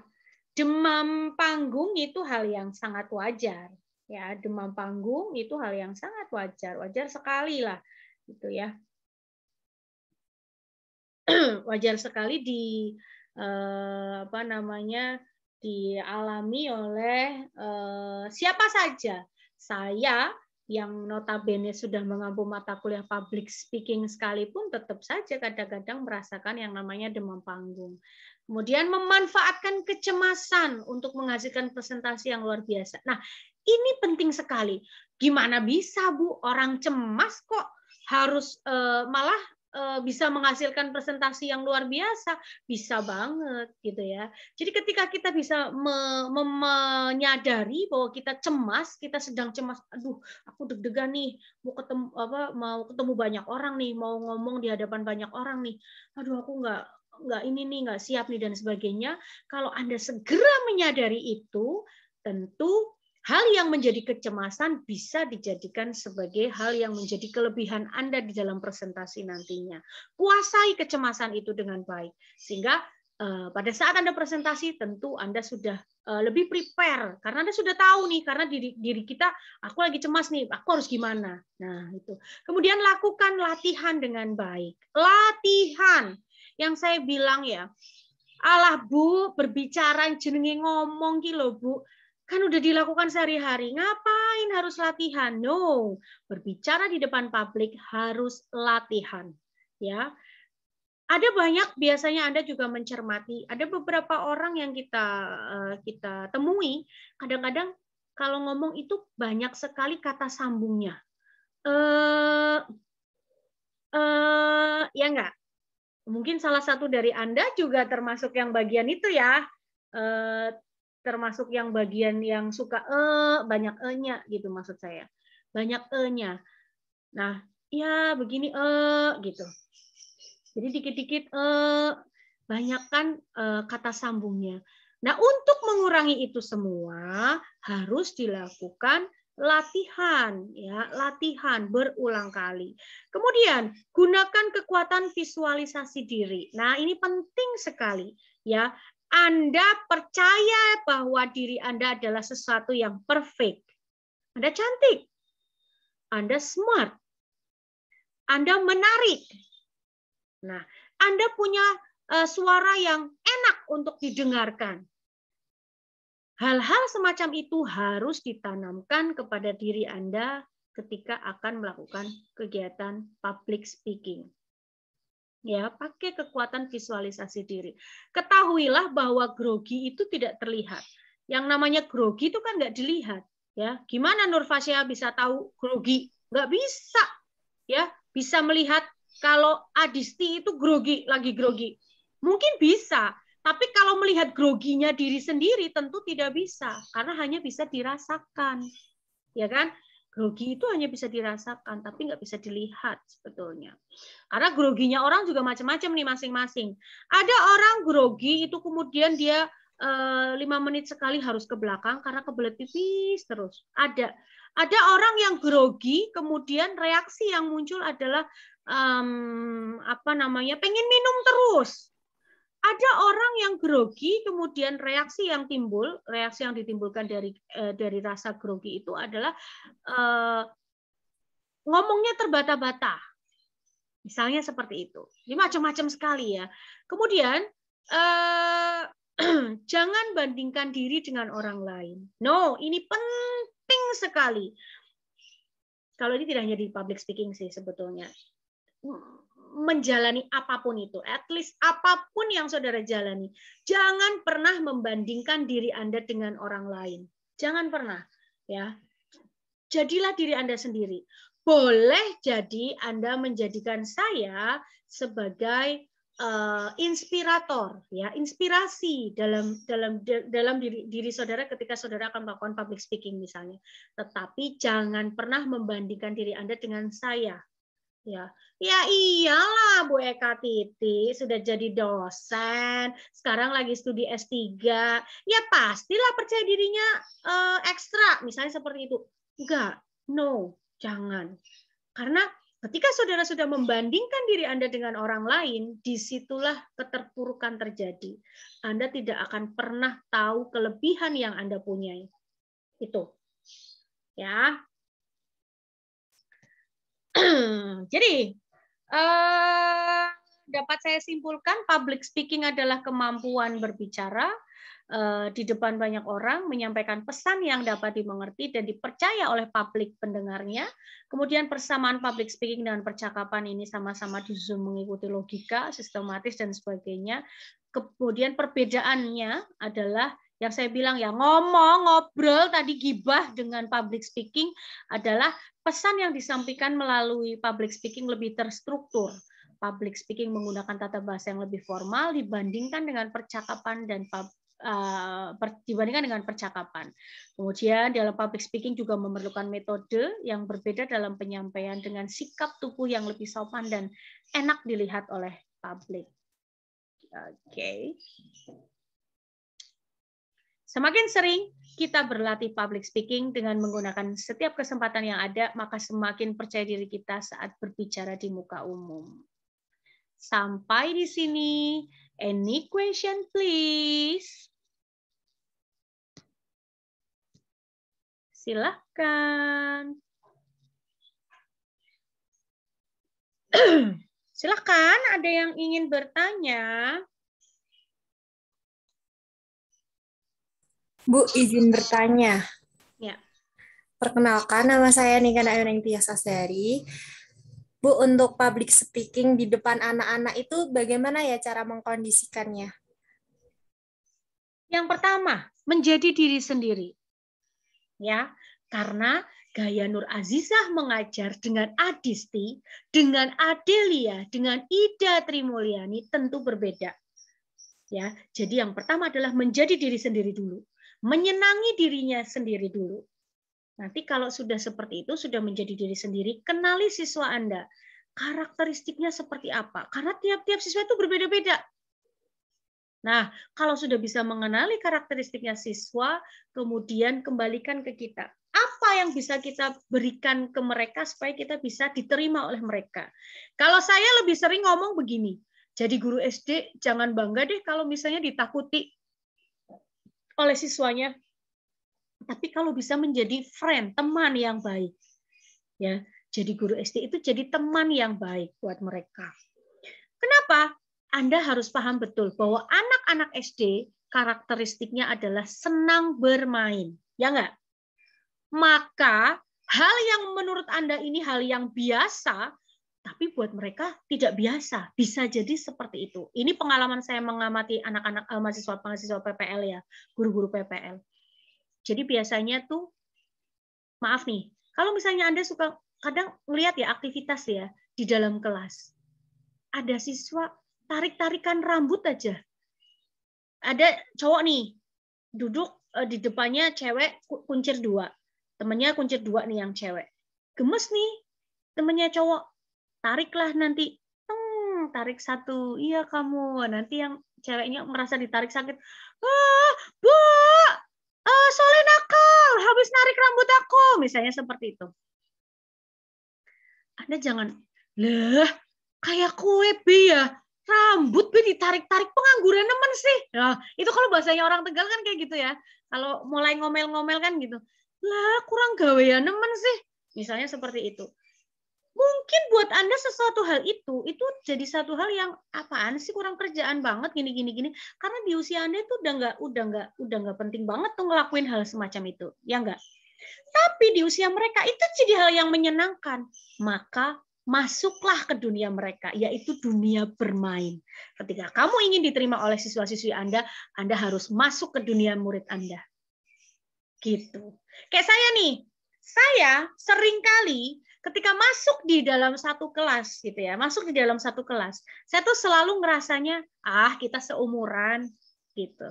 Demam panggung itu hal yang sangat wajar. Ya, demam panggung itu hal yang sangat wajar sekali lah, gitu ya. Wajar sekali dialami oleh siapa saja. Saya yang notabene sudah mengampu mata kuliah public speaking sekalipun tetap saja kadang-kadang merasakan yang namanya demam panggung. Kemudian memanfaatkan kecemasan untuk menghasilkan presentasi yang luar biasa. Nah, ini penting sekali. Gimana bisa, Bu, orang cemas kok harus malah bisa menghasilkan presentasi yang luar biasa? Bisa banget gitu ya. Jadi ketika kita bisa menyadari bahwa kita cemas, kita sedang cemas, aduh, aku deg-degan nih, mau ketemu banyak orang nih, mau ngomong di hadapan banyak orang nih. Aduh, aku nggak siap nih dan sebagainya. Kalau Anda segera menyadari itu, tentu hal yang menjadi kecemasan bisa dijadikan sebagai hal yang menjadi kelebihan Anda di dalam presentasi nantinya. Kuasai kecemasan itu dengan baik. Sehingga pada saat Anda presentasi, tentu Anda sudah lebih prepare. Karena Anda sudah tahu nih, karena diri kita, aku lagi cemas nih, aku harus gimana. Nah, itu. Kemudian lakukan latihan dengan baik. Latihan. Yang saya bilang ya, alah Bu, berbicara jenenge ngomong ki lho Bu. Kan udah dilakukan sehari-hari, ngapain harus latihan? No, berbicara di depan publik harus latihan. Ya, ada banyak, biasanya Anda juga mencermati, ada beberapa orang yang kita temui, kadang-kadang kalau ngomong itu banyak sekali kata sambungnya. Ya enggak? Mungkin salah satu dari Anda juga termasuk yang bagian itu ya. termasuk yang bagian yang suka banyak e-nya gitu maksud saya. Banyak e-nya. Nah, ya begini gitu. Jadi dikit-dikit banyak kan kata sambungnya. Nah, untuk mengurangi itu semua harus dilakukan latihan, ya, latihan berulang kali. Kemudian gunakan kekuatan visualisasi diri. Nah, ini penting sekali, ya. Anda percaya bahwa diri Anda adalah sesuatu yang perfect. Anda cantik, Anda smart, Anda menarik. Nah, Anda punya suara yang enak untuk didengarkan. Hal-hal semacam itu harus ditanamkan kepada diri Anda ketika akan melakukan kegiatan public speaking. Ya, pakai kekuatan visualisasi diri. Ketahuilah bahwa grogi itu tidak terlihat. Yang namanya grogi itu kan nggak dilihat. Ya, gimana Nur Fasya bisa tahu grogi? Nggak bisa. Ya, bisa melihat kalau Adisti itu grogi, lagi grogi. Mungkin bisa. Tapi kalau melihat groginya diri sendiri tentu tidak bisa, karena hanya bisa dirasakan, ya kan? Grogi itu hanya bisa dirasakan, tapi nggak bisa dilihat sebetulnya. Karena groginya orang juga macam-macam nih masing-masing. Ada orang grogi itu kemudian dia 5 menit sekali harus ke belakang karena kebelet pipis terus. Ada orang yang grogi kemudian reaksi yang muncul adalah pengen minum terus. Ada orang yang grogi, kemudian reaksi yang ditimbulkan dari rasa grogi itu adalah ngomongnya terbata-bata. Misalnya seperti itu. Ini macam-macam sekali ya. Kemudian jangan bandingkan diri dengan orang lain. No, ini penting sekali. Kalau ini tidak hanya di public speaking sih sebetulnya. Menjalani apapun itu, at least apapun yang saudara jalani, jangan pernah membandingkan diri Anda dengan orang lain. Jangan pernah, ya. Jadilah diri Anda sendiri. Boleh jadi Anda menjadikan saya sebagai inspirator, ya, inspirasi dalam diri saudara ketika saudara akan melakukan public speaking misalnya. Tetapi jangan pernah membandingkan diri Anda dengan saya. Ya iyalah Bu Eka Titi sudah jadi dosen, sekarang lagi studi S3. Ya pastilah percaya dirinya ekstra, misalnya seperti itu. Enggak, no, jangan. Karena ketika saudara sudah membandingkan diri Anda dengan orang lain, disitulah keterpurukan terjadi. Anda tidak akan pernah tahu kelebihan yang Anda punyai. Itu. Ya. Jadi, dapat saya simpulkan public speaking adalah kemampuan berbicara di depan banyak orang, menyampaikan pesan yang dapat dimengerti dan dipercaya oleh publik pendengarnya. Kemudian persamaan public speaking dengan percakapan ini sama-sama disusun mengikuti logika, sistematis, dan sebagainya. Kemudian perbedaannya adalah yang saya bilang ya ngobrol tadi gibah dengan public speaking adalah pesan yang disampaikan melalui public speaking lebih terstruktur. Public speaking menggunakan tata bahasa yang lebih formal dibandingkan dengan percakapan dan percakapan. Kemudian dalam public speaking juga memerlukan metode yang berbeda dalam penyampaian dengan sikap tubuh yang lebih sopan dan enak dilihat oleh publik. Oke. Semakin sering kita berlatih public speaking dengan menggunakan setiap kesempatan yang ada, maka semakin percaya diri kita saat berbicara di muka umum. Sampai di sini. Any question, please? Silakan. Silakan, ada yang ingin bertanya? Bu, izin bertanya. Ya. Perkenalkan, nama saya Nika Ayuning Tias Asdari. Bu, untuk public speaking di depan anak-anak itu bagaimana ya cara mengkondisikannya? Yang pertama, menjadi diri sendiri. Ya, karena gaya Nur Azizah mengajar dengan Adisti, dengan Adelia, dengan Ida Trimulyani tentu berbeda. Ya, jadi yang pertama adalah menjadi diri sendiri dulu, menyenangi dirinya sendiri dulu. Nanti kalau sudah seperti itu, sudah menjadi diri sendiri, kenali siswa Anda. Karakteristiknya seperti apa? Karena tiap-tiap siswa itu berbeda-beda. Nah, kalau sudah bisa mengenali karakteristiknya siswa, kemudian kembalikan ke kita. Apa yang bisa kita berikan ke mereka supaya kita bisa diterima oleh mereka? Kalau saya lebih sering ngomong begini, jadi guru SD jangan bangga deh kalau misalnya ditakuti oleh siswanya. Tapi kalau bisa menjadi friend, teman yang baik. Ya, jadi guru SD itu jadi teman yang baik buat mereka. Kenapa? Anda harus paham betul bahwa anak-anak SD karakteristiknya adalah senang bermain. Ya enggak? Maka hal yang menurut Anda ini hal yang biasa, tapi buat mereka tidak biasa. Bisa jadi seperti itu. Ini pengalaman saya mengamati anak-anak mahasiswa PPL ya, guru-guru PPL. Jadi biasanya tuh, maaf nih, kalau misalnya Anda suka kadang melihat ya aktivitas ya di dalam kelas. Ada siswa tarik-tarikan rambut aja. Ada cowok nih, duduk di depannya cewek kuncir 2. Temennya kuncir 2 nih yang cewek. Gemes nih, temennya cowok. Tariklah nanti. Tarik 1. Iya kamu. Nanti yang ceweknya merasa ditarik sakit. Bu, Soleh nakal. Habis narik rambut aku. Misalnya seperti itu. Anda jangan, lah kayak kue be ya. Rambut be ditarik-tarik, pengangguran nemen sih. Nah, itu kalau bahasanya orang Tegal kan kayak gitu ya. Kalau mulai ngomel-ngomel kan gitu. Lah kurang gawean nemen sih. Misalnya seperti itu. Mungkin buat Anda sesuatu hal itu jadi satu hal yang apaan sih, kurang kerjaan banget gini. Karena di usia Anda itu udah nggak penting banget tuh ngelakuin hal semacam itu, ya enggak? Tapi di usia mereka itu jadi hal yang menyenangkan. Maka masuklah ke dunia mereka, yaitu dunia bermain. Ketika kamu ingin diterima oleh siswa-siswi Anda harus masuk ke dunia murid Anda. Gitu. Kayak saya nih, saya seringkali ketika masuk di dalam satu kelas gitu ya, saya tuh selalu ngerasanya kita seumuran gitu.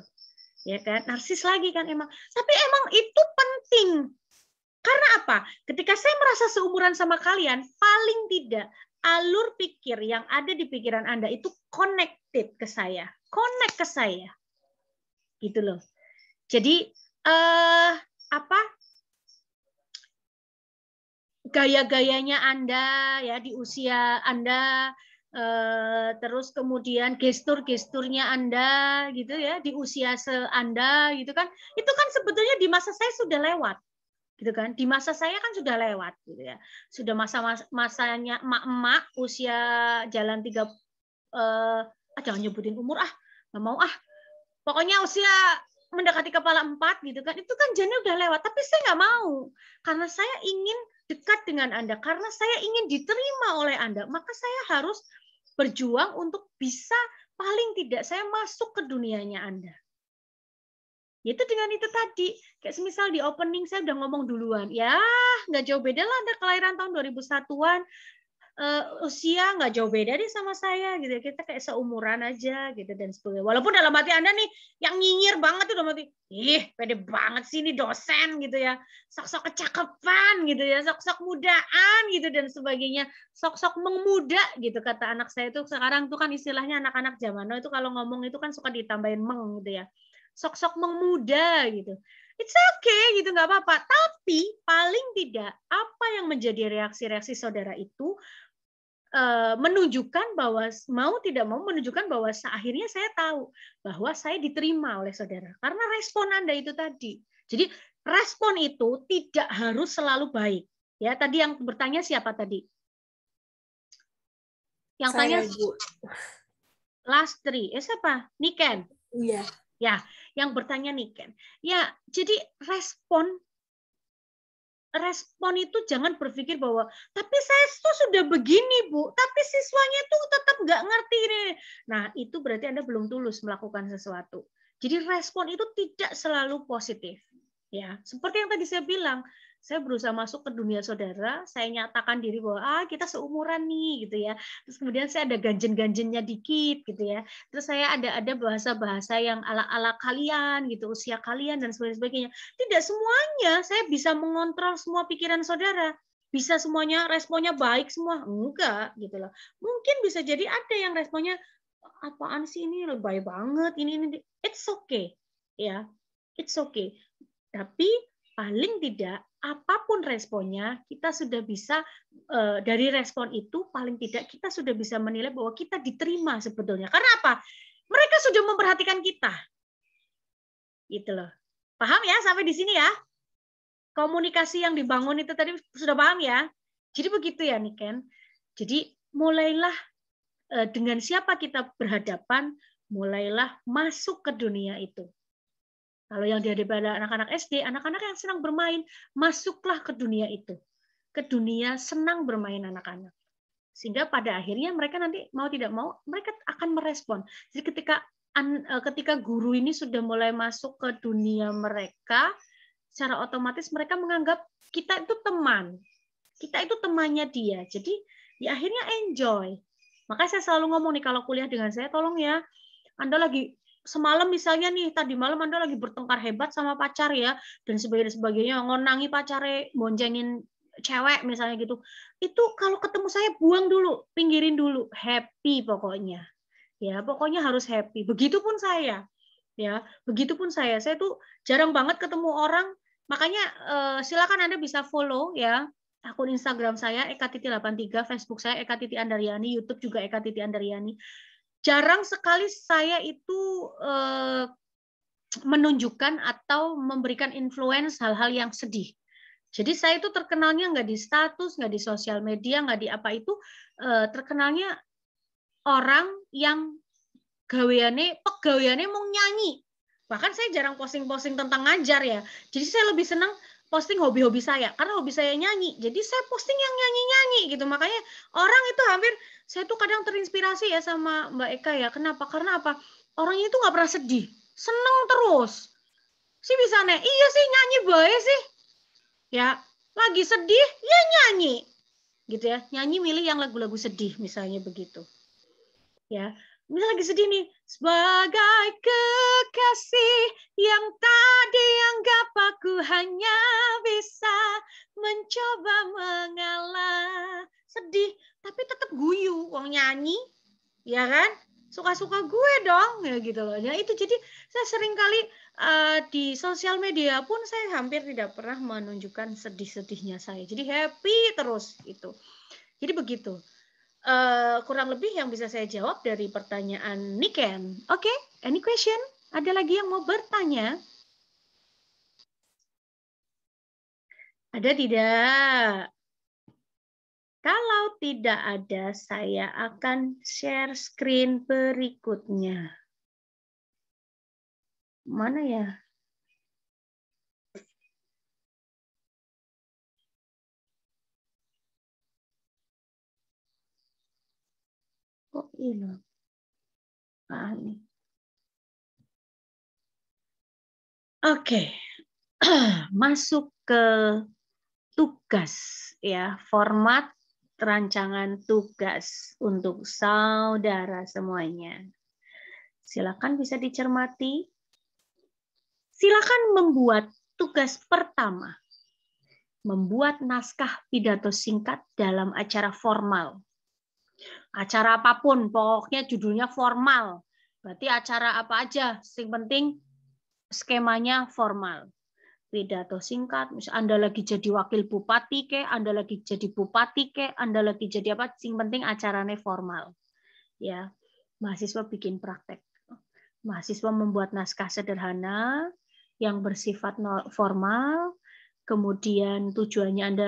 Ya kan? Narsis lagi kan emang. Tapi emang itu penting. Karena apa? Ketika saya merasa seumuran sama kalian, paling tidak alur pikir yang ada di pikiran Anda itu connected ke saya. Connect ke saya. Gitu loh. Jadi gaya-gayanya Anda ya di usia Anda, terus kemudian gestur-gesturnya Anda gitu ya di usia Anda gitu kan, itu kan sebetulnya di masa saya sudah lewat gitu kan, di masa saya kan sudah lewat gitu ya, sudah masanya emak-emak usia jalan 3 jangan nyebutin umur nggak mau pokoknya usia mendekati kepala 4 gitu kan, itu kan jadinya udah lewat, tapi saya nggak mau karena saya ingin dekat dengan Anda, karena saya ingin diterima oleh Anda, maka saya harus berjuang untuk bisa paling tidak saya masuk ke dunianya Anda. Itu dengan itu tadi, kayak semisal di opening saya udah ngomong duluan, ya nggak jauh beda lah Anda kelahiran tahun 2001-an, usia nggak jauh beda deh sama saya gitu, kita kayak seumuran aja gitu dan sebagainya. Walaupun dalam hati Anda nih yang nyinyir banget tuh, dalam hati, pede banget sih ini dosen gitu ya, sok-sok kecakapan gitu ya, sok-sok mudaan gitu dan sebagainya, sok-sok mengmuda gitu kata anak saya tuh sekarang tuh kan istilahnya anak-anak zaman now itu kalau ngomong itu kan suka ditambahin meng gitu ya, sok-sok mengmuda gitu. It's okay gitu, nggak apa-apa. Tapi paling tidak apa yang menjadi reaksi-reaksi saudara itu menunjukkan bahwa mau tidak mau menunjukkan bahwa akhirnya saya tahu bahwa saya diterima oleh saudara karena respon Anda itu tadi. Jadi respon itu tidak harus selalu baik. Ya, tadi yang bertanya siapa tadi? Yang saya, tanya Bu. Lastri. Siapa? Niken. Iya. Ya, yang bertanya Niken. Ya, jadi respon itu jangan berpikir bahwa tapi saya tuh sudah begini Bu, tapi siswanya tuh tetap nggak ngerti nih. Nah itu berarti Anda belum tulus melakukan sesuatu. Jadi respon itu tidak selalu positif. Ya, seperti yang tadi saya bilang, saya berusaha masuk ke dunia saudara, saya nyatakan diri bahwa kita seumuran nih gitu ya. Terus kemudian saya ada ganjen-ganjennya dikit gitu ya. Terus saya ada bahasa-bahasa yang ala-ala kalian gitu, usia kalian dan sebagainya. Tidak semuanya saya bisa mengontrol semua pikiran saudara. Bisa semuanya responnya baik semua? Enggak gitu loh. Mungkin bisa jadi ada yang responnya apaan sih ini lebay banget ini. It's okay. Ya. It's okay. Tapi paling tidak apapun responnya, kita sudah bisa dari respon itu paling tidak kita sudah bisa menilai bahwa kita diterima sebetulnya. Karena apa? Mereka sudah memperhatikan kita. Gitu loh. Paham ya sampai di sini ya? Komunikasi yang dibangun itu tadi sudah paham ya? Jadi begitu ya Niken. Jadi mulailah dengan siapa kita berhadapan, mulailah masuk ke dunia itu. Kalau yang dihadapi anak-anak SD, anak-anak yang senang bermain, masuklah ke dunia itu. Ke dunia senang bermain anak-anak. Sehingga pada akhirnya mereka nanti mau tidak mau, mereka akan merespon. Jadi ketika guru ini sudah mulai masuk ke dunia mereka, secara otomatis mereka menganggap kita itu teman. Kita itu temannya dia. Jadi di akhirnya enjoy. Makanya saya selalu ngomong nih, kalau kuliah dengan saya, tolong ya, Anda lagi semalam misalnya nih, tadi malam Anda lagi bertengkar hebat sama pacar ya, dan sebagainya, ngonangi pacarnya, boncengin cewek misalnya gitu. Itu kalau ketemu saya buang dulu, pinggirin dulu, happy pokoknya. Ya, pokoknya harus happy. Begitupun saya. Ya, begitupun saya. Saya tuh jarang banget ketemu orang, makanya silakan Anda bisa follow ya akun Instagram saya eka.83, Facebook saya eka.andariani, YouTube juga eka.andariani. Jarang sekali saya itu menunjukkan atau memberikan influence hal-hal yang sedih. Jadi saya itu terkenalnya nggak di status, nggak di sosial media, nggak di apa itu, terkenalnya orang yang pegawaiannya mau nyanyi. Bahkan saya jarang posting-posting tentang ngajar ya. Jadi saya lebih senang posting hobi-hobi saya, karena hobi saya nyanyi. Jadi saya posting yang nyanyi-nyanyi gitu. Makanya orang itu hampir, saya tuh kadang terinspirasi ya sama Mbak Eka ya. Kenapa? Karena apa? Orangnya itu nggak pernah sedih, seneng terus. Si bisa nih, iya sih nyanyi bae sih. Ya, lagi sedih ya nyanyi. Gitu ya. Nyanyi milih yang lagu-lagu sedih misalnya begitu. Ya. Ini lagi sedih nih. Sebagai kekasih yang tak dianggap aku hanya bisa mencoba mengalah. Sedih, tapi tetap guyu. Wong nyanyi, ya kan? Suka-suka gue dong, ya gitu loh. Ya itu jadi saya sering kali di sosial media pun saya hampir tidak pernah menunjukkan sedih-sedihnya saya. Jadi happy terus itu. Jadi begitu. Kurang lebih yang bisa saya jawab dari pertanyaan Niken. Oke, any question? Ada lagi yang mau bertanya? Ada tidak? Kalau tidak ada, saya akan share screen berikutnya. Mana ya? Kok hilang? Oke, masuk ke tugas ya, format rancangan tugas untuk saudara semuanya. Silakan bisa dicermati. Silakan membuat tugas pertama. Membuat naskah pidato singkat dalam acara formal. Acara apapun, pokoknya judulnya formal. Berarti acara apa aja, yang penting skemanya formal. Pidato singkat, misalnya Anda lagi jadi wakil bupati ke, Anda lagi jadi bupati ke, Anda lagi jadi apa, yang penting acaranya formal. Ya, mahasiswa bikin praktek. Mahasiswa membuat naskah sederhana yang bersifat formal. Kemudian tujuannya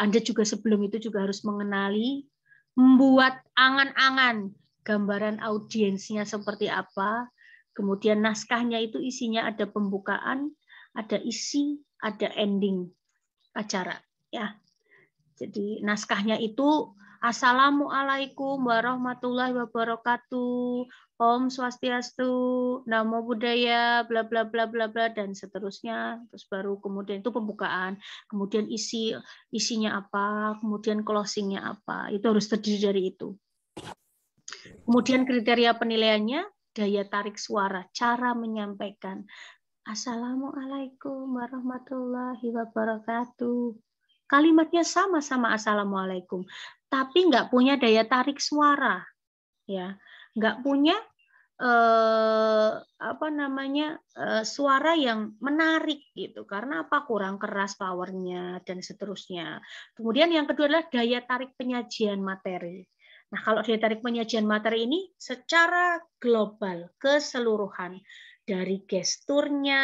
Anda juga sebelum itu juga harus mengenali, membuat angan-angan gambaran audiensnya seperti apa. Kemudian naskahnya itu isinya ada pembukaan, ada isi, ada ending acara. Ya, jadi naskahnya itu Assalamualaikum warahmatullahi wabarakatuh. Om Swastiastu, Namo Buddhaya, bla bla bla bla bla dan seterusnya. Terus baru kemudian itu pembukaan, kemudian isinya apa, kemudian closingnya apa. Itu harus terdiri dari itu. Kemudian kriteria penilaiannya, daya tarik suara, cara menyampaikan. Assalamualaikum warahmatullahi wabarakatuh. Kalimatnya sama-sama Assalamualaikum, tapi nggak punya daya tarik suara, ya, nggak punya suara yang menarik gitu. Karena apa? Kurang keras powernya dan seterusnya. Kemudian yang kedua adalah daya tarik penyajian materi. Nah, kalau daya tarik penyajian materi ini secara global, keseluruhan, dari gesturnya,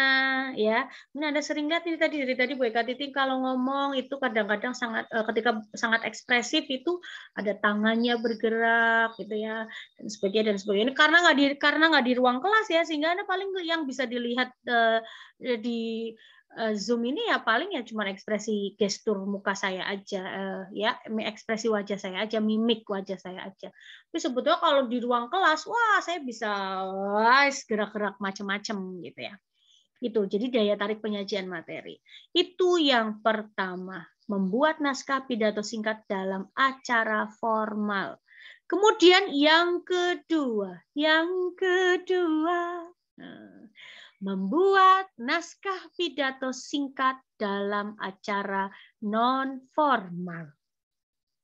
ya. Ini Anda sering lihat ini dari tadi Bu Eka Titing kalau ngomong itu kadang-kadang ketika sangat ekspresif itu ada tangannya bergerak, gitu ya, dan sebagainya dan sebagainya. Karena nggak di ruang kelas ya, sehingga Anda paling yang bisa dilihat di Zoom ini ya paling ya cuma ekspresi gestur muka saya aja, ya ekspresi wajah saya aja, mimik wajah saya aja. Tapi sebetulnya kalau di ruang kelas, wah saya bisa gerak-gerak macam-macam gitu ya. Itu jadi daya tarik penyajian materi. Itu yang pertama, membuat naskah pidato singkat dalam acara formal. Kemudian yang kedua, membuat naskah pidato singkat dalam acara non formal.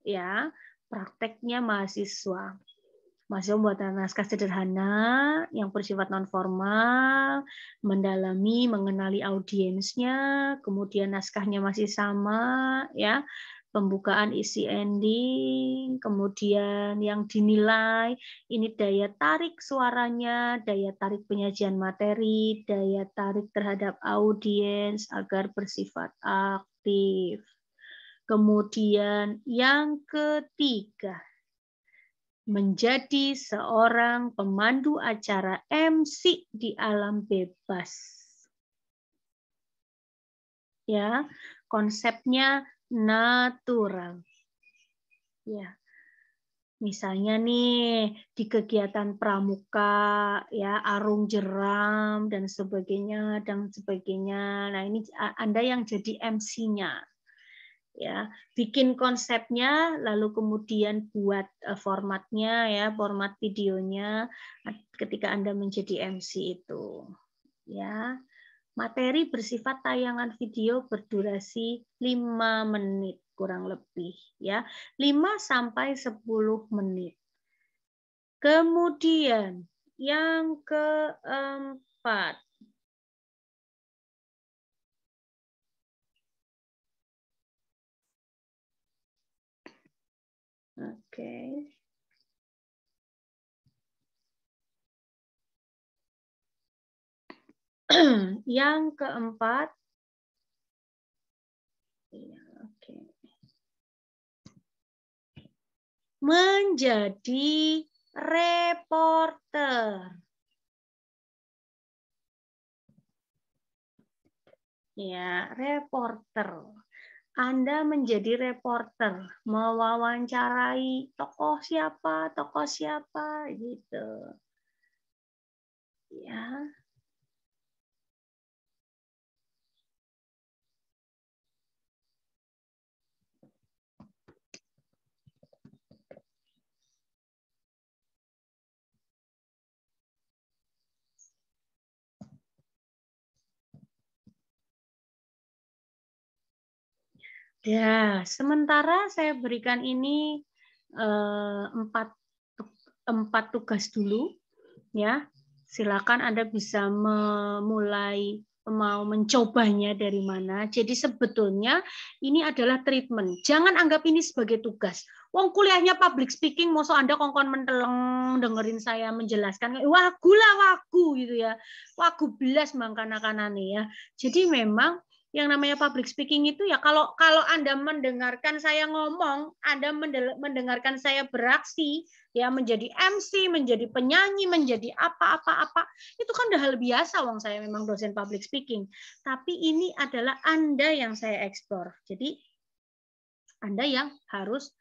Ya, prakteknya mahasiswa membuat naskah sederhana yang bersifat non formal, mendalami, mengenali audiensnya, kemudian naskahnya masih sama, ya. Pembukaan, isi, ending, kemudian yang dinilai ini daya tarik suaranya, daya tarik penyajian materi, daya tarik terhadap audiens agar bersifat aktif. Kemudian yang ketiga, menjadi seorang pemandu acara MC di alam bebas. Ya, konsepnya natural. Ya. Misalnya nih di kegiatan pramuka ya, arung jeram dan sebagainya. Nah, ini Anda yang jadi MC-nya. Ya, bikin konsepnya lalu kemudian buat formatnya ya, format videonya ketika Anda menjadi MC itu. Ya. Materi bersifat tayangan video berdurasi 5 menit kurang lebih ya. 5 sampai 10 menit. Kemudian yang keempat, oke. Yang keempat, menjadi reporter. Ya, reporter. Anda menjadi reporter, mewawancarai tokoh siapa gitu. Ya. Ya, sementara saya berikan ini 4 tugas dulu, ya. Silakan Anda bisa memulai mau mencobanya dari mana. Jadi sebetulnya ini adalah treatment. Jangan anggap ini sebagai tugas. Wong kuliahnya public speaking, mosok Anda kongkon menteleng dengerin saya menjelaskan, wagu gitu ya. Wagu belas mangkana-kanane ya. Jadi memang yang namanya public speaking itu ya kalau Anda mendengarkan saya ngomong, Anda mendengarkan saya beraksi, ya menjadi MC, menjadi penyanyi, menjadi apa-apa, itu kan udah hal biasa, wong saya memang dosen public speaking. Tapi ini adalah Anda yang saya eksplor. Jadi Anda yang harus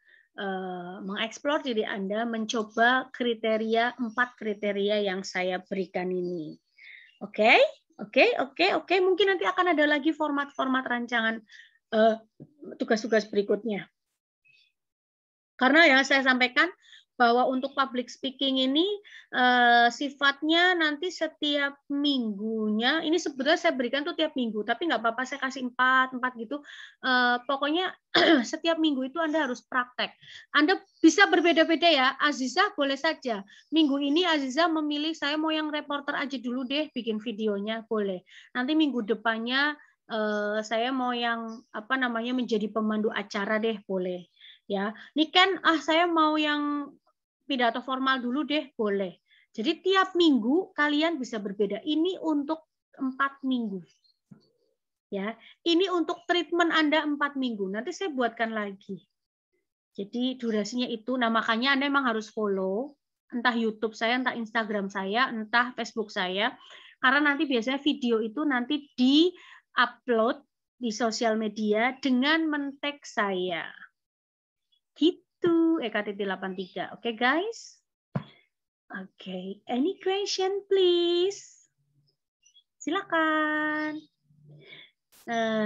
mengeksplor diri Anda, mencoba 4 kriteria yang saya berikan ini. Oke? Oke. Mungkin nanti akan ada lagi format-format rancangan tugas-tugas berikutnya. Karena ya saya sampaikan bahwa untuk public speaking ini sifatnya nanti setiap minggunya, ini sebetulnya saya berikan tuh tiap minggu, tapi nggak apa-apa saya kasih 4 gitu. Pokoknya setiap minggu itu Anda harus praktek. Anda bisa berbeda-beda ya. Aziza boleh saja. Minggu ini Aziza memilih saya mau yang reporter aja dulu deh bikin videonya, boleh. Nanti minggu depannya saya mau yang menjadi pemandu acara deh, boleh. Ya, ini kan saya mau yang pidato formal dulu deh, boleh. Jadi tiap minggu kalian bisa berbeda. Ini untuk 4 minggu. Ya, ini untuk treatment Anda 4 minggu. Nanti saya buatkan lagi. Jadi durasinya itu, nah makanya Anda memang harus follow entah YouTube saya, entah Instagram saya, entah Facebook saya. Karena nanti biasanya video itu nanti di-upload di sosial media dengan men-tag saya. Gitu, EKTT83. Oke, guys? Oke, any question, please? Silakan.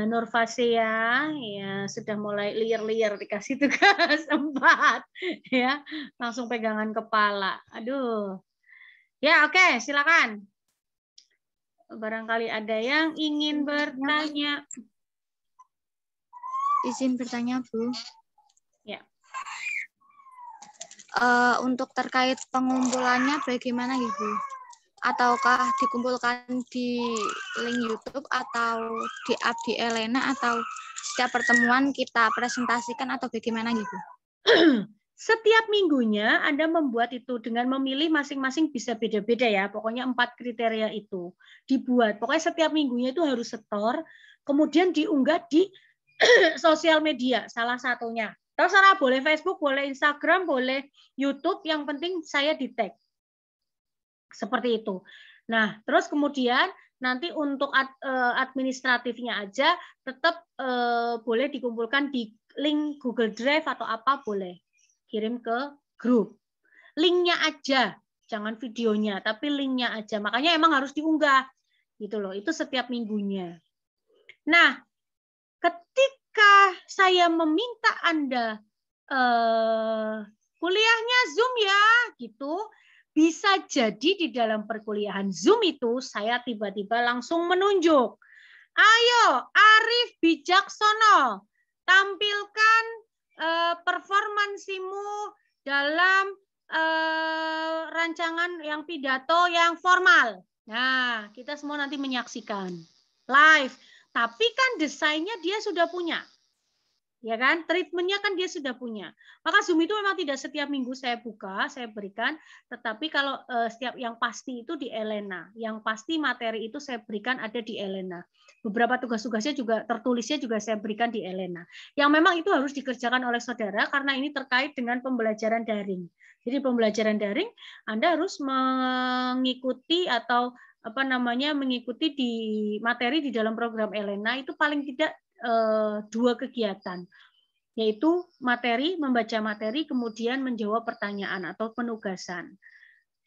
Nurfasea ya sudah mulai liar-liar dikasih tugas 4 ya, langsung pegangan kepala. Aduh. Ya, oke, silakan. Barangkali ada yang ingin bertanya. Izin bertanya, Bu. Ya. Untuk terkait pengumpulannya bagaimana, Ibu? Ataukah dikumpulkan di link YouTube atau di-up di Elena atau setiap pertemuan kita presentasikan atau bagaimana, Ibu? Setiap minggunya Anda membuat itu dengan memilih masing-masing bisa beda-beda ya. Pokoknya 4 kriteria itu dibuat. Pokoknya setiap minggunya itu harus setor, kemudian diunggah di sosial media salah satunya. Terserah, boleh Facebook, boleh Instagram, boleh YouTube, yang penting saya di-tag. Seperti itu. Nah, terus kemudian nanti untuk administratifnya aja tetap boleh dikumpulkan di link Google Drive atau apa boleh. Kirim ke grup. Linknya aja, jangan videonya, tapi linknya aja. Makanya emang harus diunggah. Gitu loh, itu setiap minggunya. Nah, ketika saya meminta Anda kuliahnya Zoom ya, gitu, bisa jadi di dalam perkuliahan Zoom itu saya tiba-tiba langsung menunjuk. Ayo, Arif Bijaksono, tampilkan performansimu dalam rancangan yang pidato yang formal. Nah, kita semua nanti menyaksikan live. Tapi kan desainnya dia sudah punya. Ya kan, treatmentnya kan dia sudah punya. Maka Zoom itu memang tidak setiap minggu saya buka, saya berikan, tetapi kalau setiap yang pasti itu di Elena, yang pasti materi itu saya berikan ada di Elena. Beberapa tugas-tugasnya juga tertulisnya juga saya berikan di Elena. Yang memang itu harus dikerjakan oleh saudara karena ini terkait dengan pembelajaran daring. Jadi pembelajaran daring Anda harus mengikuti atau mengikuti di materi di dalam program Elena itu paling tidak 2 kegiatan, yaitu materi, membaca materi, kemudian menjawab pertanyaan atau penugasan.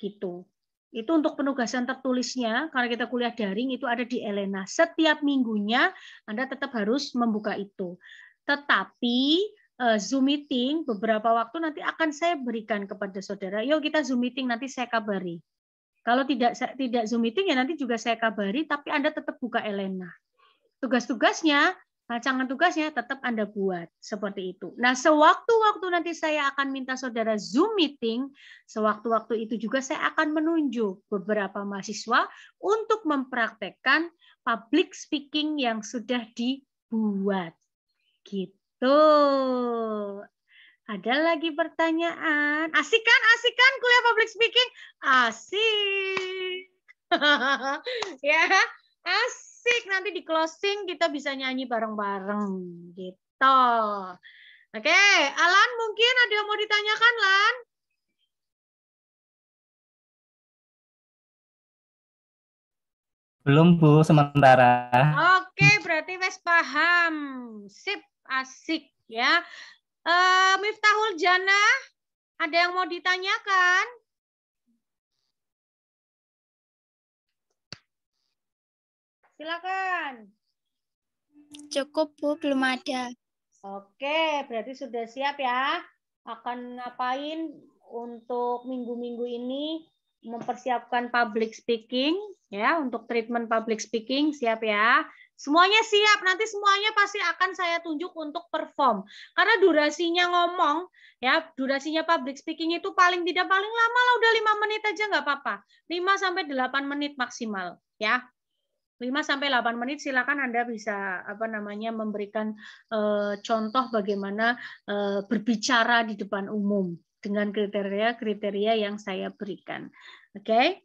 Gitu. Itu untuk penugasan tertulisnya, karena kita kuliah daring itu ada di Elena. Setiap minggunya Anda tetap harus membuka itu. Tetapi Zoom meeting beberapa waktu nanti akan saya berikan kepada saudara. Yuk kita Zoom meeting, nanti saya kabari. Kalau tidak Zoom meeting ya nanti juga saya kabari, tapi Anda tetap buka Elena. Tugas-tugasnya, rancangan tugasnya tetap Anda buat seperti itu. Nah, sewaktu-waktu nanti saya akan minta saudara Zoom meeting, sewaktu-waktu itu juga saya akan menunjuk beberapa mahasiswa untuk mempraktekkan public speaking yang sudah dibuat. Gitu. Ada lagi pertanyaan? Asik kan kuliah public speaking? Asik. Ya, asik. Nanti di closing kita bisa nyanyi bareng-bareng gitu. Oke, Alan mungkin ada yang mau ditanyakan, Lan? Belum, Bu, sementara. Oke, berarti wes paham. Sip, asik ya. Miftahul Jannah, ada yang mau ditanyakan? Silakan. Cukup, Bu, belum ada. Oke, berarti sudah siap ya. Akan ngapain untuk minggu-minggu ini mempersiapkan public speaking ya, untuk treatment public speaking, siap ya. Semuanya siap, nanti semuanya pasti akan saya tunjuk untuk perform. Karena durasinya ngomong ya, durasinya public speaking itu paling tidak paling lama lah udah 5 menit aja nggak apa-apa. 5 sampai 8 menit maksimal ya. 5-8 menit silakan Anda bisa memberikan contoh bagaimana berbicara di depan umum dengan kriteria-kriteria yang saya berikan. Oke.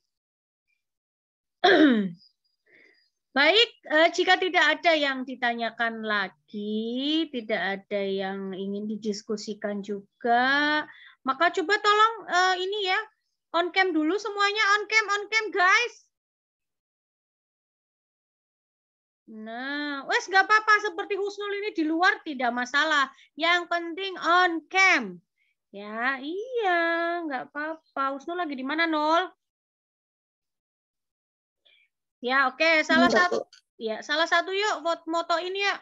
Baik, jika tidak ada yang ditanyakan lagi, tidak ada yang ingin didiskusikan juga, maka coba tolong ini ya, on cam dulu semuanya, on cam guys. Nah, wes nggak apa-apa, seperti Husnul ini di luar tidak masalah. Yang penting on cam. Ya, iya, nggak apa-apa. Husnul lagi di mana, Nol? Ya, oke, salah satu. Ya, salah satu yuk foto ini ya.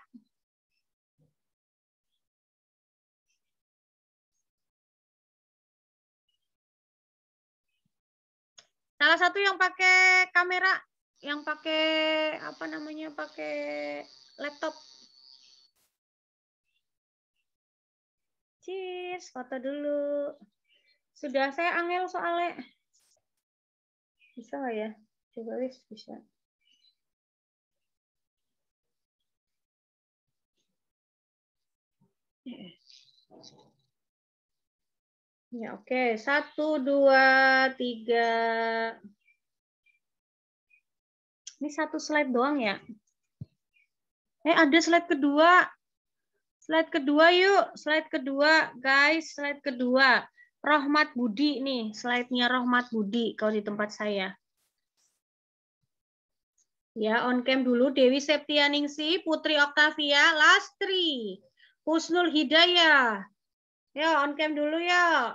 Salah satu yang pakai kamera, yang pakai pakai laptop. Cheers, foto dulu. Sudah saya angel soalnya. Bisa nggak ya? Coba wis bisa. Ya, oke. 1, 2, 3. Ini satu slide doang ya? Ada slide kedua. Slide kedua yuk. Slide kedua, guys. Slide kedua. Rohmat Budi nih. Slide-nya Rohmat Budi kalau di tempat saya. Ya, on cam dulu. Dewi Septianingsi, Putri Oktavia, Lastri, Husnul Hidayah. Ya, on cam dulu ya.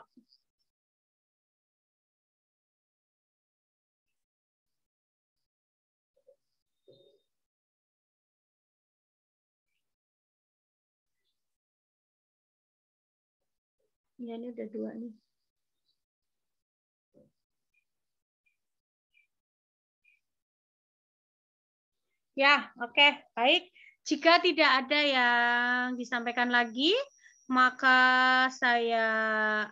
Ya, ini udah 2 nih. Ya, oke, baik. Jika tidak ada yang disampaikan lagi, maka saya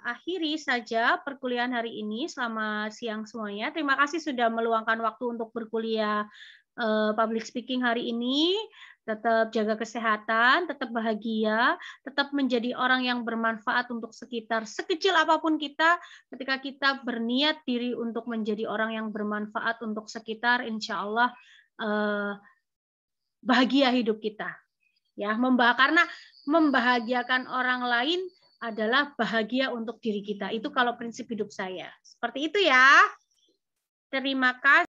akhiri saja perkuliahan hari ini. Selamat siang semuanya. Terima kasih sudah meluangkan waktu untuk berkuliah public speaking hari ini. Tetap jaga kesehatan, tetap bahagia, tetap menjadi orang yang bermanfaat untuk sekitar. Sekecil apapun kita, ketika kita berniat diri untuk menjadi orang yang bermanfaat untuk sekitar, insya Allah bahagia hidup kita. Ya, karena membahagiakan orang lain adalah bahagia untuk diri kita. Itu kalau prinsip hidup saya. Seperti itu ya. Terima kasih.